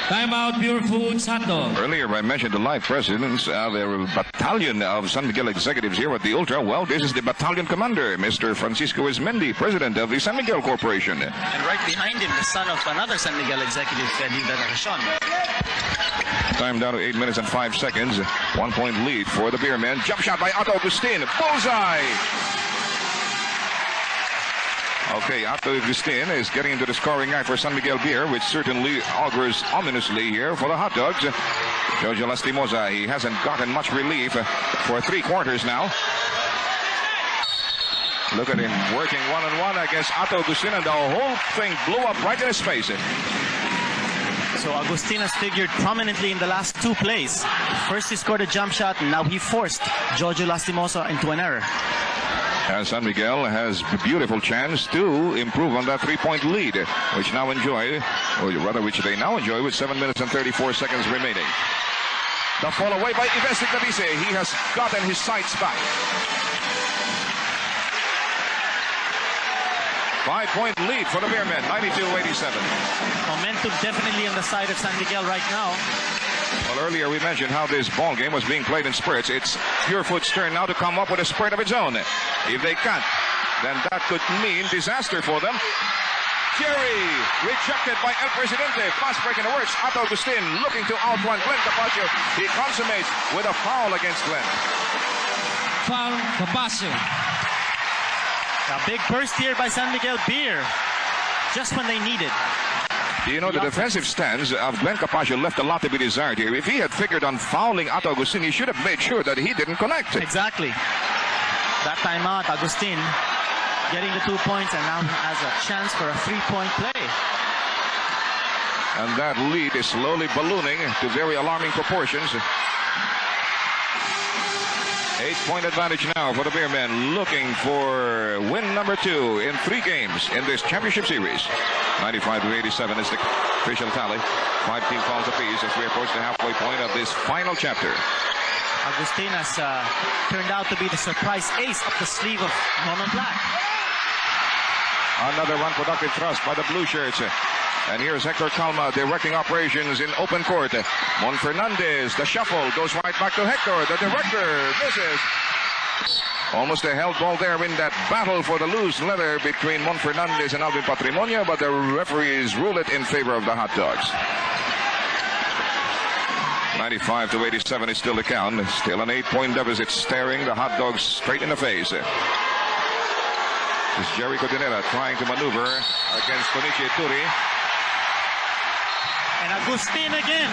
Timeout, Pure Foods, Hot Dog. Earlier I mentioned the live presence of a battalion of San Miguel executives here at the Ultra. Well, this is the battalion commander, Mr. Francisco Ismendi, president of the San Miguel Corporation. And right behind him, the son of another San Miguel executive, Freddy Veneracion. Time down to 8 minutes and 5 seconds. 1-point lead for the Beermen. Jump shot by Otto Agustin. Bullseye! Okay, Otto Agustin is getting into the scoring act for San Miguel Beer, which certainly augurs ominously here for the Hot Dogs. Jojo Lastimosa, he hasn't gotten much relief for 3 quarters now. Look at him working one-on-one against Otto Agustin, and the whole thing blew up right in his face. So Agustin has figured prominently in the last 2 plays. First he scored a jump shot, and now he forced Jojo Lastimosa into an error. And San Miguel has a beautiful chance to improve on that 3-point lead, which they now enjoy with 7 minutes and 34 seconds remaining. The fall away by Ives Ignatice. He has gotten his sights back. 5-point lead for the Bearmen, 92-87. Momentum definitely on the side of San Miguel right now. Well, earlier we mentioned how this ball game was being played in spurts. It's Purefoot's turn now to come up with a spurt of its own. If they can't, then that could mean disaster for them. Jerry, rejected by El Presidente. Fast break in the works. Otto Agustin looking to outrun Glenn Capaccio. He consummates with a foul against Glenn. Foul, Capaccio. A big burst here by San Miguel Beer. Just when they need it. You know, the defensive stance of Glenn Capaccio left a lot to be desired here. If he had figured on fouling Otto Agustin, he should have made sure that he didn't connect. Exactly. That timeout, Agustin getting the 2 points and now has a chance for a 3-point play. And that lead is slowly ballooning to very alarming proportions. 8-point advantage now for the Bearmen, looking for win number 2 in 3 games in this championship series. 95-87 is the official tally. 5 team fouls apiece as we approach the halfway point of this final chapter. Agustin has turned out to be the surprise ace up the sleeve of Norman Black. Another unproductive thrust by the blue shirts. And here's Hector Calma directing operations in open court. Mon Fernandez, the shuffle goes right back to Hector. The director misses. Almost a held ball there in that battle for the loose leather between Mon Fernandez and Alvin Patrimonio, but the referees rule it in favor of the Hot Dogs. 95-87 is still the count. Still an 8-point deficit staring the Hot Dogs straight in the face. It's Jerry Codinera trying to maneuver against Tonichi Ituri. And Agustin again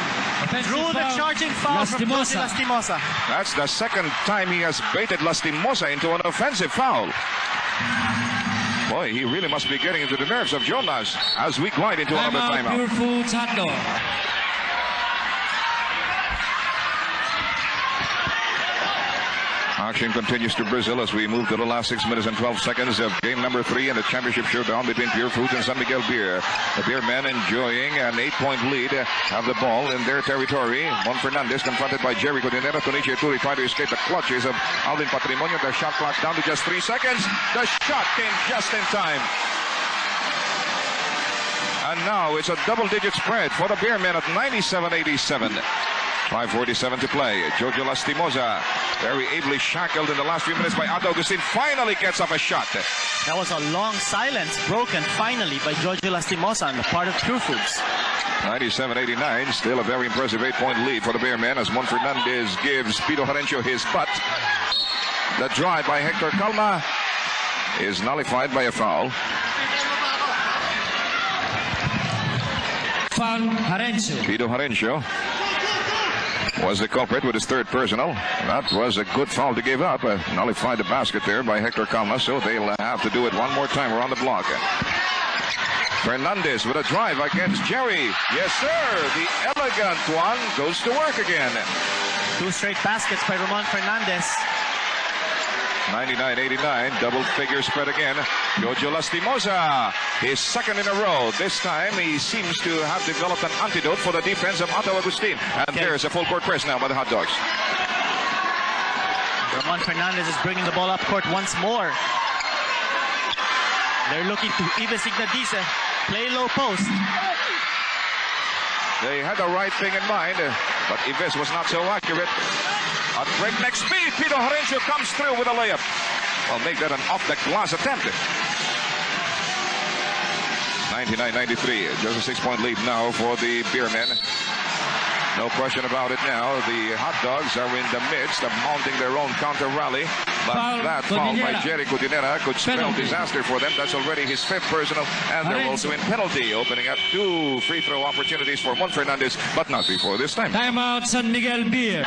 drew the charging foul from Josie Lastimosa. That's the second time he has baited Lastimosa into an offensive foul. Boy, he really must be getting into the nerves of Jonas as we glide into another timeout. Pure Foods hot dog. Action continues to Brazil as we move to the last 6 minutes and 12 seconds of game number 3 in the championship showdown between Pure Foods and San Miguel Beer. The Beermen enjoying an 8-point lead, have the ball in their territory. Mon Fernandez confronted by Jerry Codinera. Tonichi Ituri trying to escape the clutches of Alvin Patrimonio. The shot clock's down to just 3 seconds. The shot came just in time. And now it's a double-digit spread for the Beermen at 97-87. 5:47 to play. Jojo Lastimosa, very ably shackled in the last few minutes by Otto Agustin, finally gets off a shot. That was a long silence broken finally by Jojo Lastimosa on the part of Pure Foods. 97-89, still a very impressive 8-point lead for the Bearmen as Mon Fernandez gives Pito Jarencio his butt. The drive by Hector Calma is nullified by a foul. Foul, Jarencio. Pito Jarencio was the culprit with his 3rd personal. That was a good foul to give up. Nullified the basket there by Hector Calma, so they'll have to do it one more time around the block. Fernandez with a drive against Jerry. Yes, sir. The elegant one goes to work again. 2 straight baskets by Ramon Fernandez. 99-89, double figure spread again. Jojo Lastimosa, his 2nd in a row. This time he seems to have developed an antidote for the defense of Otto Agustin. And there's a full court press now by the Hot Dogs. Ramon Fernandez is bringing the ball up court once more. They're looking to Ives Ignadice. Play low post. They had the right thing in mind, but Ives was not so accurate. At breakneck speed, Pito Jarencio comes through with a layup. Well, make that an off-the-glass attempt. 99-93, just a 6-point lead now for the Beermen. No question about it now. The Hot Dogs are in the midst of mounting their own counter rally. But that foul by Jerry Codinera could spell disaster for them. That's already his 5th personal, and they're also in penalty, opening up 2 free throw opportunities for Mon Fernandez, but not before this time. Timeout, San Miguel Beer.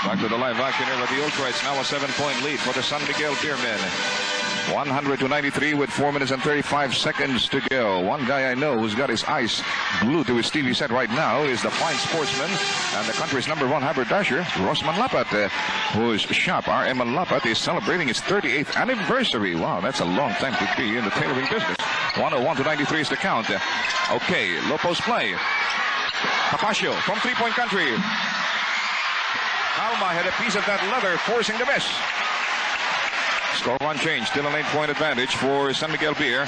Back to the live action here with the Ultrites. Now a 7-point lead for the San Miguel Beermen. 100-93 with 4 minutes and 35 seconds to go. One guy I know who's got his eyes glued to his TV set right now is the fine sportsman and the country's #1 haberdasher, Rosman Lapat, whose shop, R.M. Lapat, is celebrating its 38th anniversary. Wow, that's a long time to be in the tailoring business. 101-93 is the count. Okay, low post play. Capaccio from 3-point country. Calma had a piece of that leather, forcing the miss. Score one change, still an 8-point advantage for San Miguel Beer.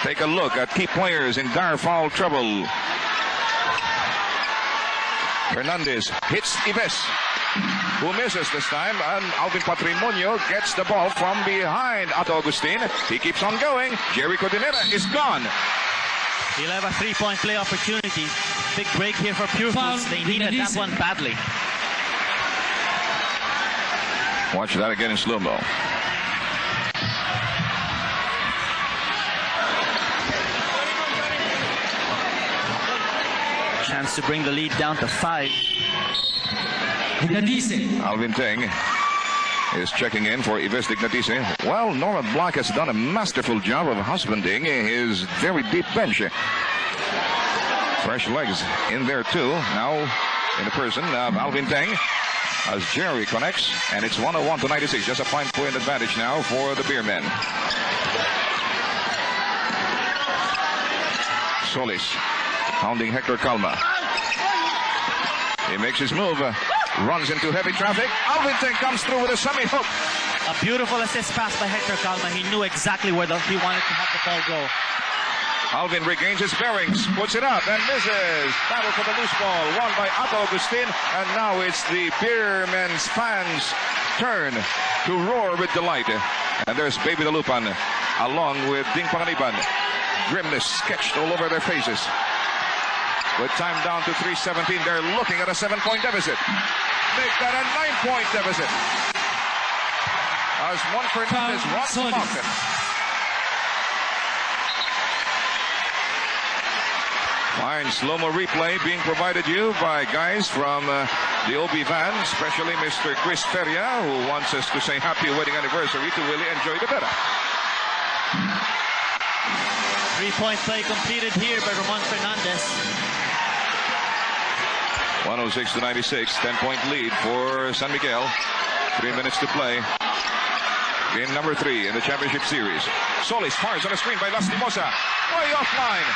Take a look at key players in dire foul trouble. Fernandez hits Ives, who misses this time, and Alvin Patrimonio gets the ball from behind Otto Agustin. He keeps on going. Jerry Cordinera is gone. He'll have a 3-point play opportunity. Big break here for Pure Foods. They needed that one badly. Watch that again in slow-mo. Chance to bring the lead down to 5. Alvin Teng is checking in for Ives Dignatise. Well, Norman Black has done a masterful job of husbanding his very deep bench. Fresh legs in there too. Now in the person of Alvin Teng as Jerry connects, and it's 101-96. Just a 5-point advantage now for the Beermen. Solis pounding Hector Calma. He makes his move. Runs into heavy traffic. Alvin Teng comes through with a semi-hook. A beautiful assist pass by Hector Calma. He knew exactly where he wanted to have the ball go. Alvin regains his bearings, puts it up and misses. Battle for the loose ball, won by Otto Agustin, and now it's the Beermen's fans' turn to roar with delight. And there's Baby the Lupan along with Ding Panganiban. Grimness sketched all over their faces. With time down to 3:17, they're looking at a 7-point deficit. Make that a 9-point deficit. As Juan Fernandez runs the mountain. Fine slow-mo replay being provided you by guys from the OB van, especially Mr. Chris Feria, who wants us to say happy wedding anniversary to Willie and Joy De Vera. 3-point play completed here by Ramon Fernandez. 106-96, 10-point lead for San Miguel. 3 minutes to play. Game number 3 in the championship series. Solis fires on a screen by Lastimosa. Way offline.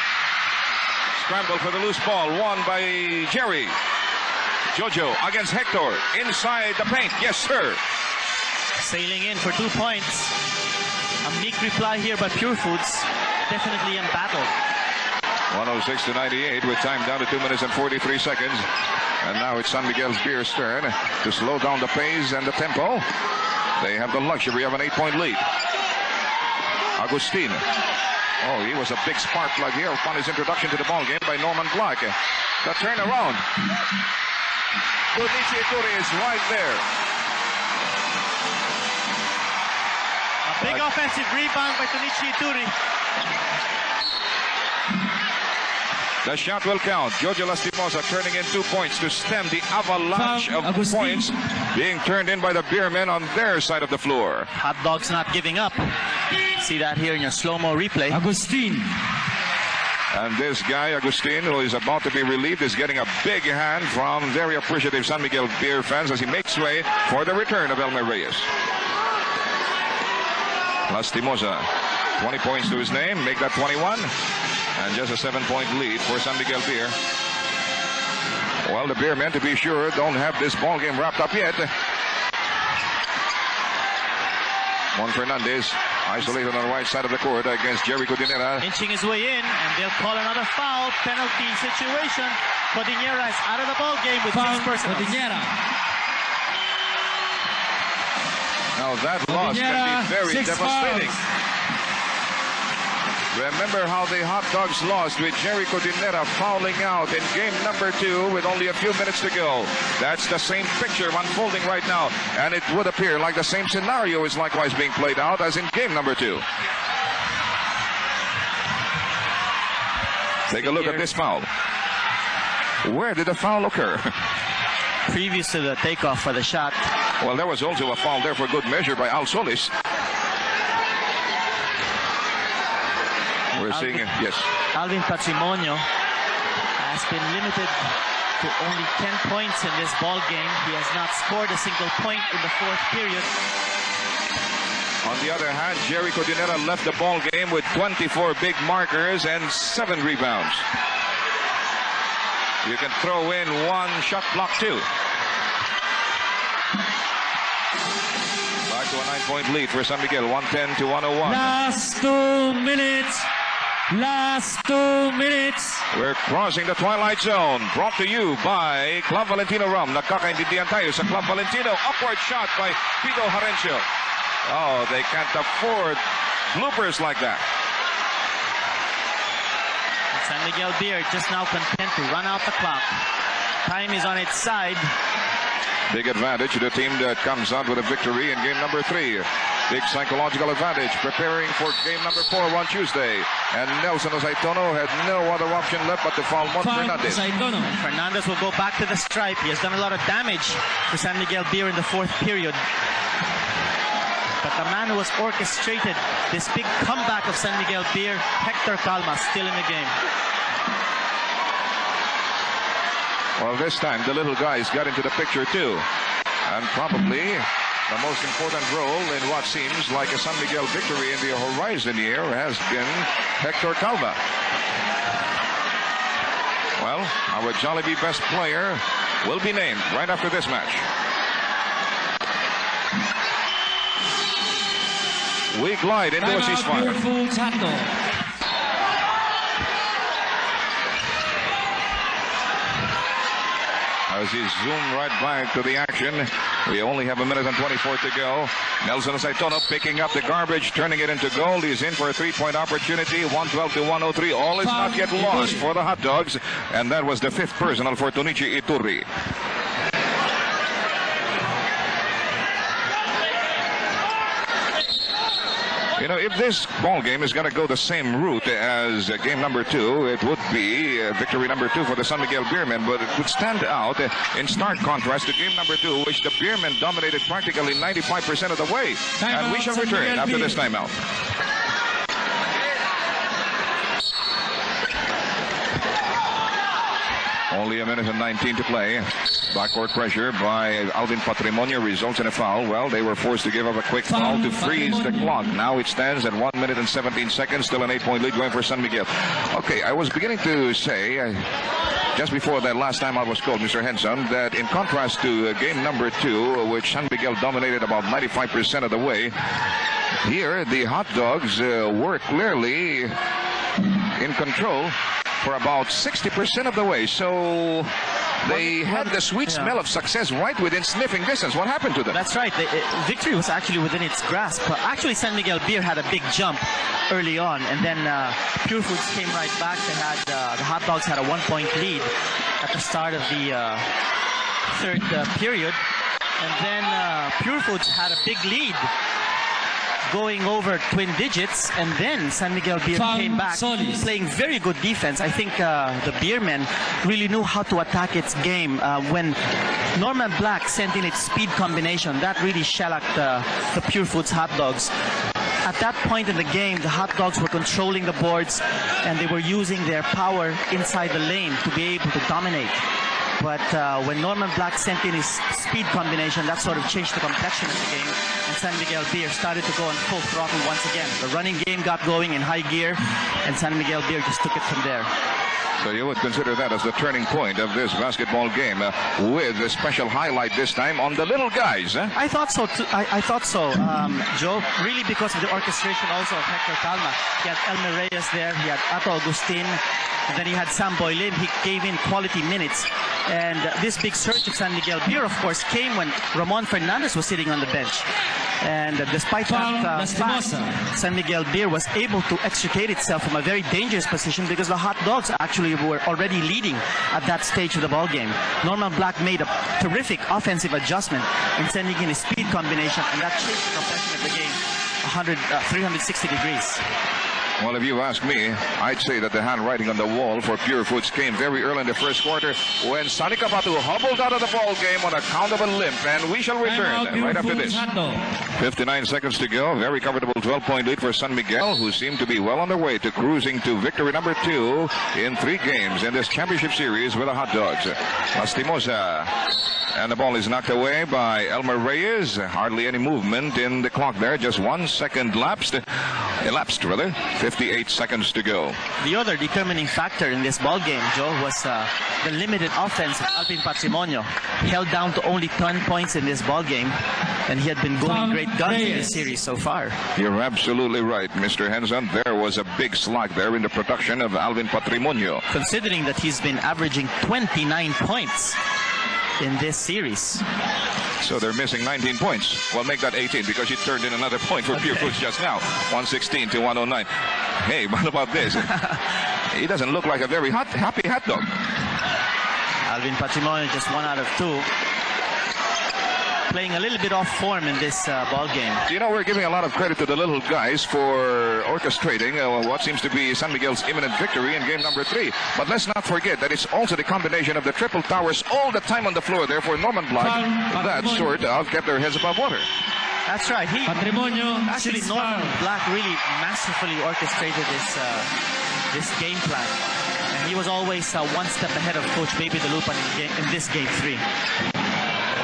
Scramble for the loose ball, won by Jerry. Jojo against Hector. Inside the paint. Yes, sir. Sailing in for 2 points. A meek reply here by Pure Foods. Definitely embattled. 106-98 with time down to 2 minutes and 43 seconds. And now it's San Miguel's Beer's turn to slow down the pace and the tempo. They have the luxury of an 8-point lead. Agustin. Oh, he was a big spark plug here upon his introduction to the ball game by Norman Black. The turnaround. Tunichi Ituri is right there. A big offensive rebound by Tunichi Ituri. The shot will count. Jojo Lastimosa turning in 2 points to stem the avalanche of points being turned in by the Beermen on their side of the floor. Hot Dogs not giving up. See that here in your slow-mo replay. Agustin. And this guy, Agustin, who is about to be relieved, is getting a big hand from very appreciative San Miguel Beer fans as he makes way for the return of Elmer Reyes. Lastimosa, 20 points to his name, make that 21. And just a 7-point lead for San Miguel Beer. Well, the Beermen, to be sure, don't have this ball game wrapped up yet. Juan Fernandez isolated on the right side of the court against Jerry Cordinera. Inching his way in, and they'll call another foul penalty situation. Cordinera is out of the ball game with 6 personals. Cordinera. Now that loss can be very devastating. Remember how the Hot Dogs lost with Jerry Cordinera fouling out in game number 2 with only a few minutes to go. That's the same picture unfolding right now, and it would appear like the same scenario is likewise being played out as in game number 2. Take a look at this foul. Where did the foul occur? Previous to the takeoff for the shot. Well, there was also a foul there for good measure by Al Solis. We're seeing it, yes. Alvin Patrimonio has been limited to only 10 points in this ball game. He has not scored a single point in the 4th period. On the other hand, Jerry Cordinera left the ball game with 24 big markers and 7 rebounds. You can throw in 1 shot block too. Back to a 9-point lead for San Miguel, 110 to 101. Last 2 minutes. Last 2 minutes. We're crossing the twilight zone. Brought to you by Club Valentino Rum. Nagkakaintindihan tayo sa Club Valentino. Upward shot by Pito Harencio. Oh, they can't afford bloopers like that. San Miguel Beer just now content to run out the clock. Time is on its side. Big advantage to the team that comes out with a victory in game number 3. Big psychological advantage preparing for game number 4 on Tuesday. And Nelson Osaitono had no other option left but to foul Fernandez. Fernandez will go back to the stripe. He has done a lot of damage to San Miguel Beer in the 4th period. But the man who has orchestrated this big comeback of San Miguel Beer, Hector Calma, still in the game. Well, this time the little guys got into the picture too. And probably the most important role in what seems like a San Miguel victory in the horizon here has been Hector Calma. Well, our Jollibee best player will be named right after this match. We glide into a ceasefire. As he zoomed right back to the action, we only have 1 minute and 24 to go. Nelson Osaitono picking up the garbage, turning it into gold. He's in for a 3-point opportunity. 112 to 103. All is not yet lost for the Hot Dogs, and that was the 5th personal for Tonichi Iturri. You know, if this ball game is going to go the same route as game number 2, it would be victory number 2 for the San Miguel Beermen, but it would stand out in stark contrast to game number 2, which the Beermen dominated practically 95% of the way. And we shall return after this timeout. Only 1 minute and 19 to play. Backcourt pressure by Alvin Patrimonio results in a foul. Well, they were forced to give up a quick foul to freeze the clock. Now it stands at 1 minute and 17 seconds. Still an 8-point lead going for San Miguel. Okay, I was beginning to say, just before that last time I was called, Mr. Henson, that in contrast to game number 2, which San Miguel dominated about 95% of the way, here the Hot Dogs were clearly in control for about 60% of the way. So they had the sweet smell of success right within sniffing distance. What happened to them? That's right. Victory was actually within its grasp. Actually, San Miguel Beer had a big jump early on, and then Pure Foods came right back. They had the Hot Dogs had a 1-point lead at the start of the 3rd period, and then Pure Foods had a big lead, going over twin digits, and then San Miguel Beer came back playing very good defense. I think the Beermen really knew how to attack its game. When Norman Black sent in its speed combination, that really shellacked the Pure Foods Hot Dogs. At that point in the game, the Hot Dogs were controlling the boards, and they were using their power inside the lane to be able to dominate. But when Norman Black sent in his speed combination, that sort of changed the complexion of the game. And San Miguel Beer started to go on full throttle once again. The running game got going in high gear, and San Miguel Beer just took it from there. So you would consider that as the turning point of this basketball game, with a special highlight this time on the little guys. I thought so too. I thought so, Joe. Really, because of the orchestration also of Hector Calma. He had Elmer Reyes there. He had Ato Agustin. And then he had Sam Boylim. He gave in quality minutes. And this big surge of San Miguel Beer, of course, came when Ramon Fernandez was sitting on the bench. And despite that fact, San Miguel Beer was able to extricate itself from a very dangerous position because the Hot Dogs actually were already leading at that stage of the ball game. Norman Black made a terrific offensive adjustment in sending in a speed combination, and that changed the complexion of the game 360 degrees. Well, if you ask me, I'd say that the handwriting on the wall for Pure Foods came very early in the first quarter when Sonny Capatu hobbled out of the ball game on account of a limp, and we shall return right after this. 59 seconds to go. Very comfortable 12-point lead for San Miguel, who seem to be well on their way to cruising to victory number 2 in 3 games in this championship series with the Hot Dogs. Lastimosa And the ball is knocked away by Elmer Reyes. Hardly any movement in the clock there. Just 1 second elapsed. 58 seconds to go. The other determining factor in this ball game, Joe, was the limited offense of Alvin Patrimonio. Held down to only 10 points in this ball game, and he had been going great guns in this series so far. You're absolutely right, Mr. Henson. There was a big slack there in the production of Alvin Patrimonio. Considering that he's been averaging 29 points in this series. So they're missing 19 points. Well, make that 18 because you turned in another point for Pure Foods just now. 116 to 109. Hey, what about this? He doesn't look like a very happy hot dog. Alvin Patrimonio just 1 out of 2. Playing a little bit off form in this ball game. You know, we're giving a lot of credit to the little guys for orchestrating what seems to be San Miguel's imminent victory in game number 3. But let's not forget that it's also the combination of the triple towers all the time on the floor. Therefore, Norman Black, that sort of kept their heads above water. That's right. Actually, Norman Black really masterfully orchestrated this game plan. And he was always 1 step ahead of Coach Baby Dalupan in this game 3.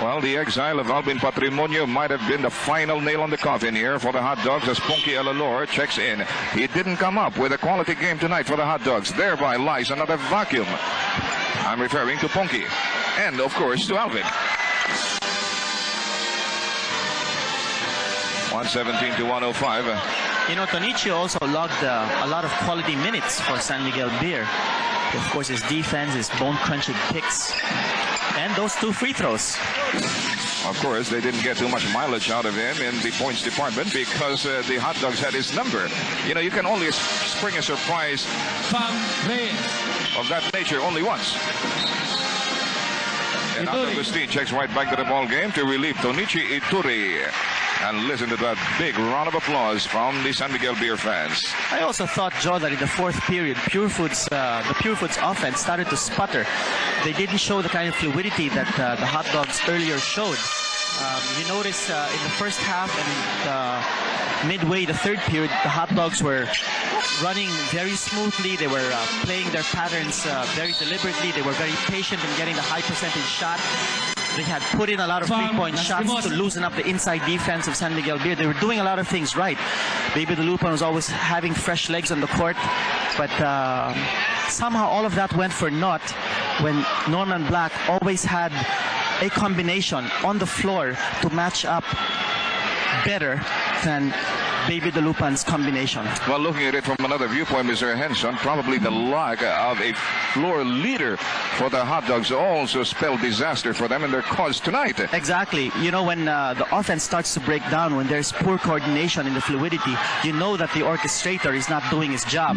Well, the exile of Alvin Patrimonio might have been the final nail on the coffin here for the Hot Dogs as Punky Elalor checks in. He didn't come up with a quality game tonight for the Hot Dogs. Thereby lies another vacuum. I'm referring to Punky and, of course, to Alvin. 117 to 105. You know, Tonichi also logged a lot of quality minutes for San Miguel Beer. Of course, his defense, his bone-crunching picks, and those 2 free throws. Of course, they didn't get too much mileage out of him in the points department because the Hot Dogs had his number. You know, you can only spring a surprise of that nature only once. And Agustin checks right back to the ball game to relieve Tonichi Ituri. And listen to that big round of applause from the San Miguel Beer fans. I also thought, Joe, that in the 4th period, the Pure Foods offense started to sputter. They didn't show the kind of fluidity that the Hot Dogs earlier showed. You notice in the first half and midway the 3rd period, the Hot Dogs were running very smoothly. They were playing their patterns very deliberately. They were very patient in getting the high percentage shot. They had put in a lot of three-point shots to loosen up the inside defense of San Miguel Beer. They were doing a lot of things right. Baby Dalupan was always having fresh legs on the court, but somehow all of that went for naught when Norman Black always had a combination on the floor to match up better than Baby Dalupan's combination. Well, looking at it from another viewpoint, Mr. Henson, probably the lack of a floor leader for the Hot Dogs also spelled disaster for them in their cause tonight. Exactly. You know, when the offense starts to break down, when there's poor coordination in the fluidity, you know that the orchestrator is not doing his job.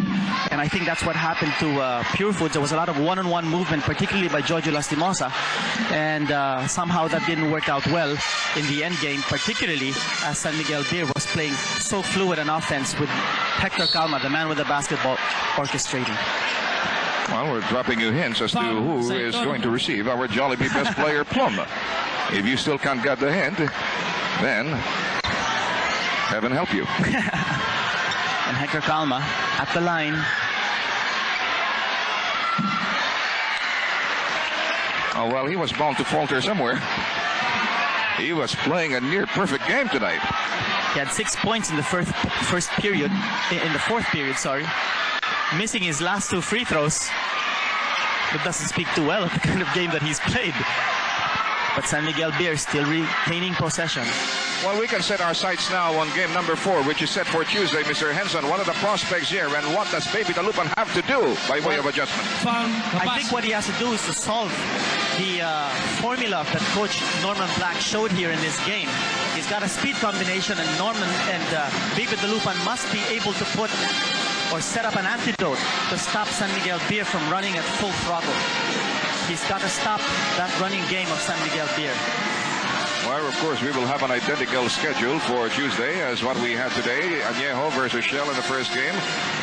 And I think that's what happened to Pure Foods. There was a lot of one-on-one movement, particularly by Jojo Lastimosa. And somehow that didn't work out well in the end game, particularly as San Miguel Beer was playing so fluid an offense with Hector Calma, the man with the basketball, orchestrating. Well, we're dropping you hints as to who is going to receive our Jollibee Best Player Plum. If you still can't get the hint, then heaven help you. And Hector Calma at the line. Oh, well, he was bound to falter somewhere. He was playing a near perfect game tonight. He had 6 points in the first period, in the 4th period, sorry. Missing his last 2 free throws. That doesn't speak too well of the kind of game that he's played. But San Miguel Beer still retaining possession. Well, we can set our sights now on game number 4, which is set for Tuesday, Mr. Henson. What are the prospects here, and what does Baby Dalupan have to do by way of adjustment? I think what he has to do is to solve the formula that Coach Norman Black showed here in this game. He's got a speed combination, and Norman and Baby Dalupan must be able to put or set up an antidote to stop San Miguel Beer from running at full throttle. He's got to stop that running game of San Miguel Beer. Well, of course, we will have an identical schedule for Tuesday as what we had today. Añejo versus Shell in the first game,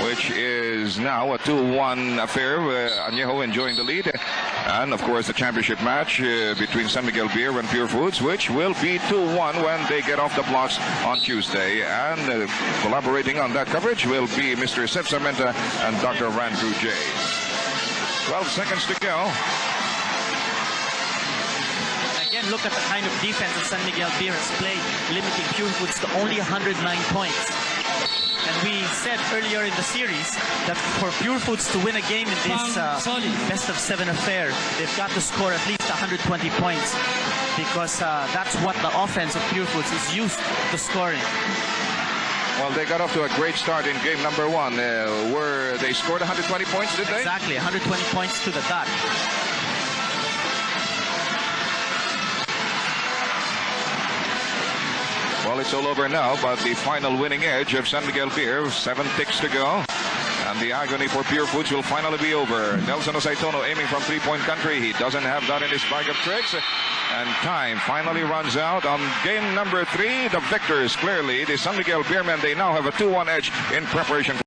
which is now a 2-1 affair. Añejo enjoying the lead. And, of course, the championship match between San Miguel Beer and Pure Foods, which will be 2-1 when they get off the blocks on Tuesday. And collaborating on that coverage will be Mr. Sep Sarmenta and Dr. Randrew J. 12 seconds to go. again, look at the kind of defense that San Miguel Beer has played, limiting Pure Foods to only 109 points. And we said earlier in the series that for Pure Foods to win a game in this best-of-7 affair, they've got to score at least 120 points, because that's what the offense of Pure Foods is used to scoring. Well, they got off to a great start in game number 1. Where they scored 120 points, did they? Exactly, 120 points to the dot. Well, it's all over now, but the final winning edge of San Miguel Beer, 7 ticks to go. And the agony for Pure Foods will finally be over. Nelson Osaitono aiming from three-point country. He doesn't have that in his bag of tricks. And time finally runs out on game number 3. The victors, clearly, the San Miguel Beermen, they now have a 2-1 edge in preparation.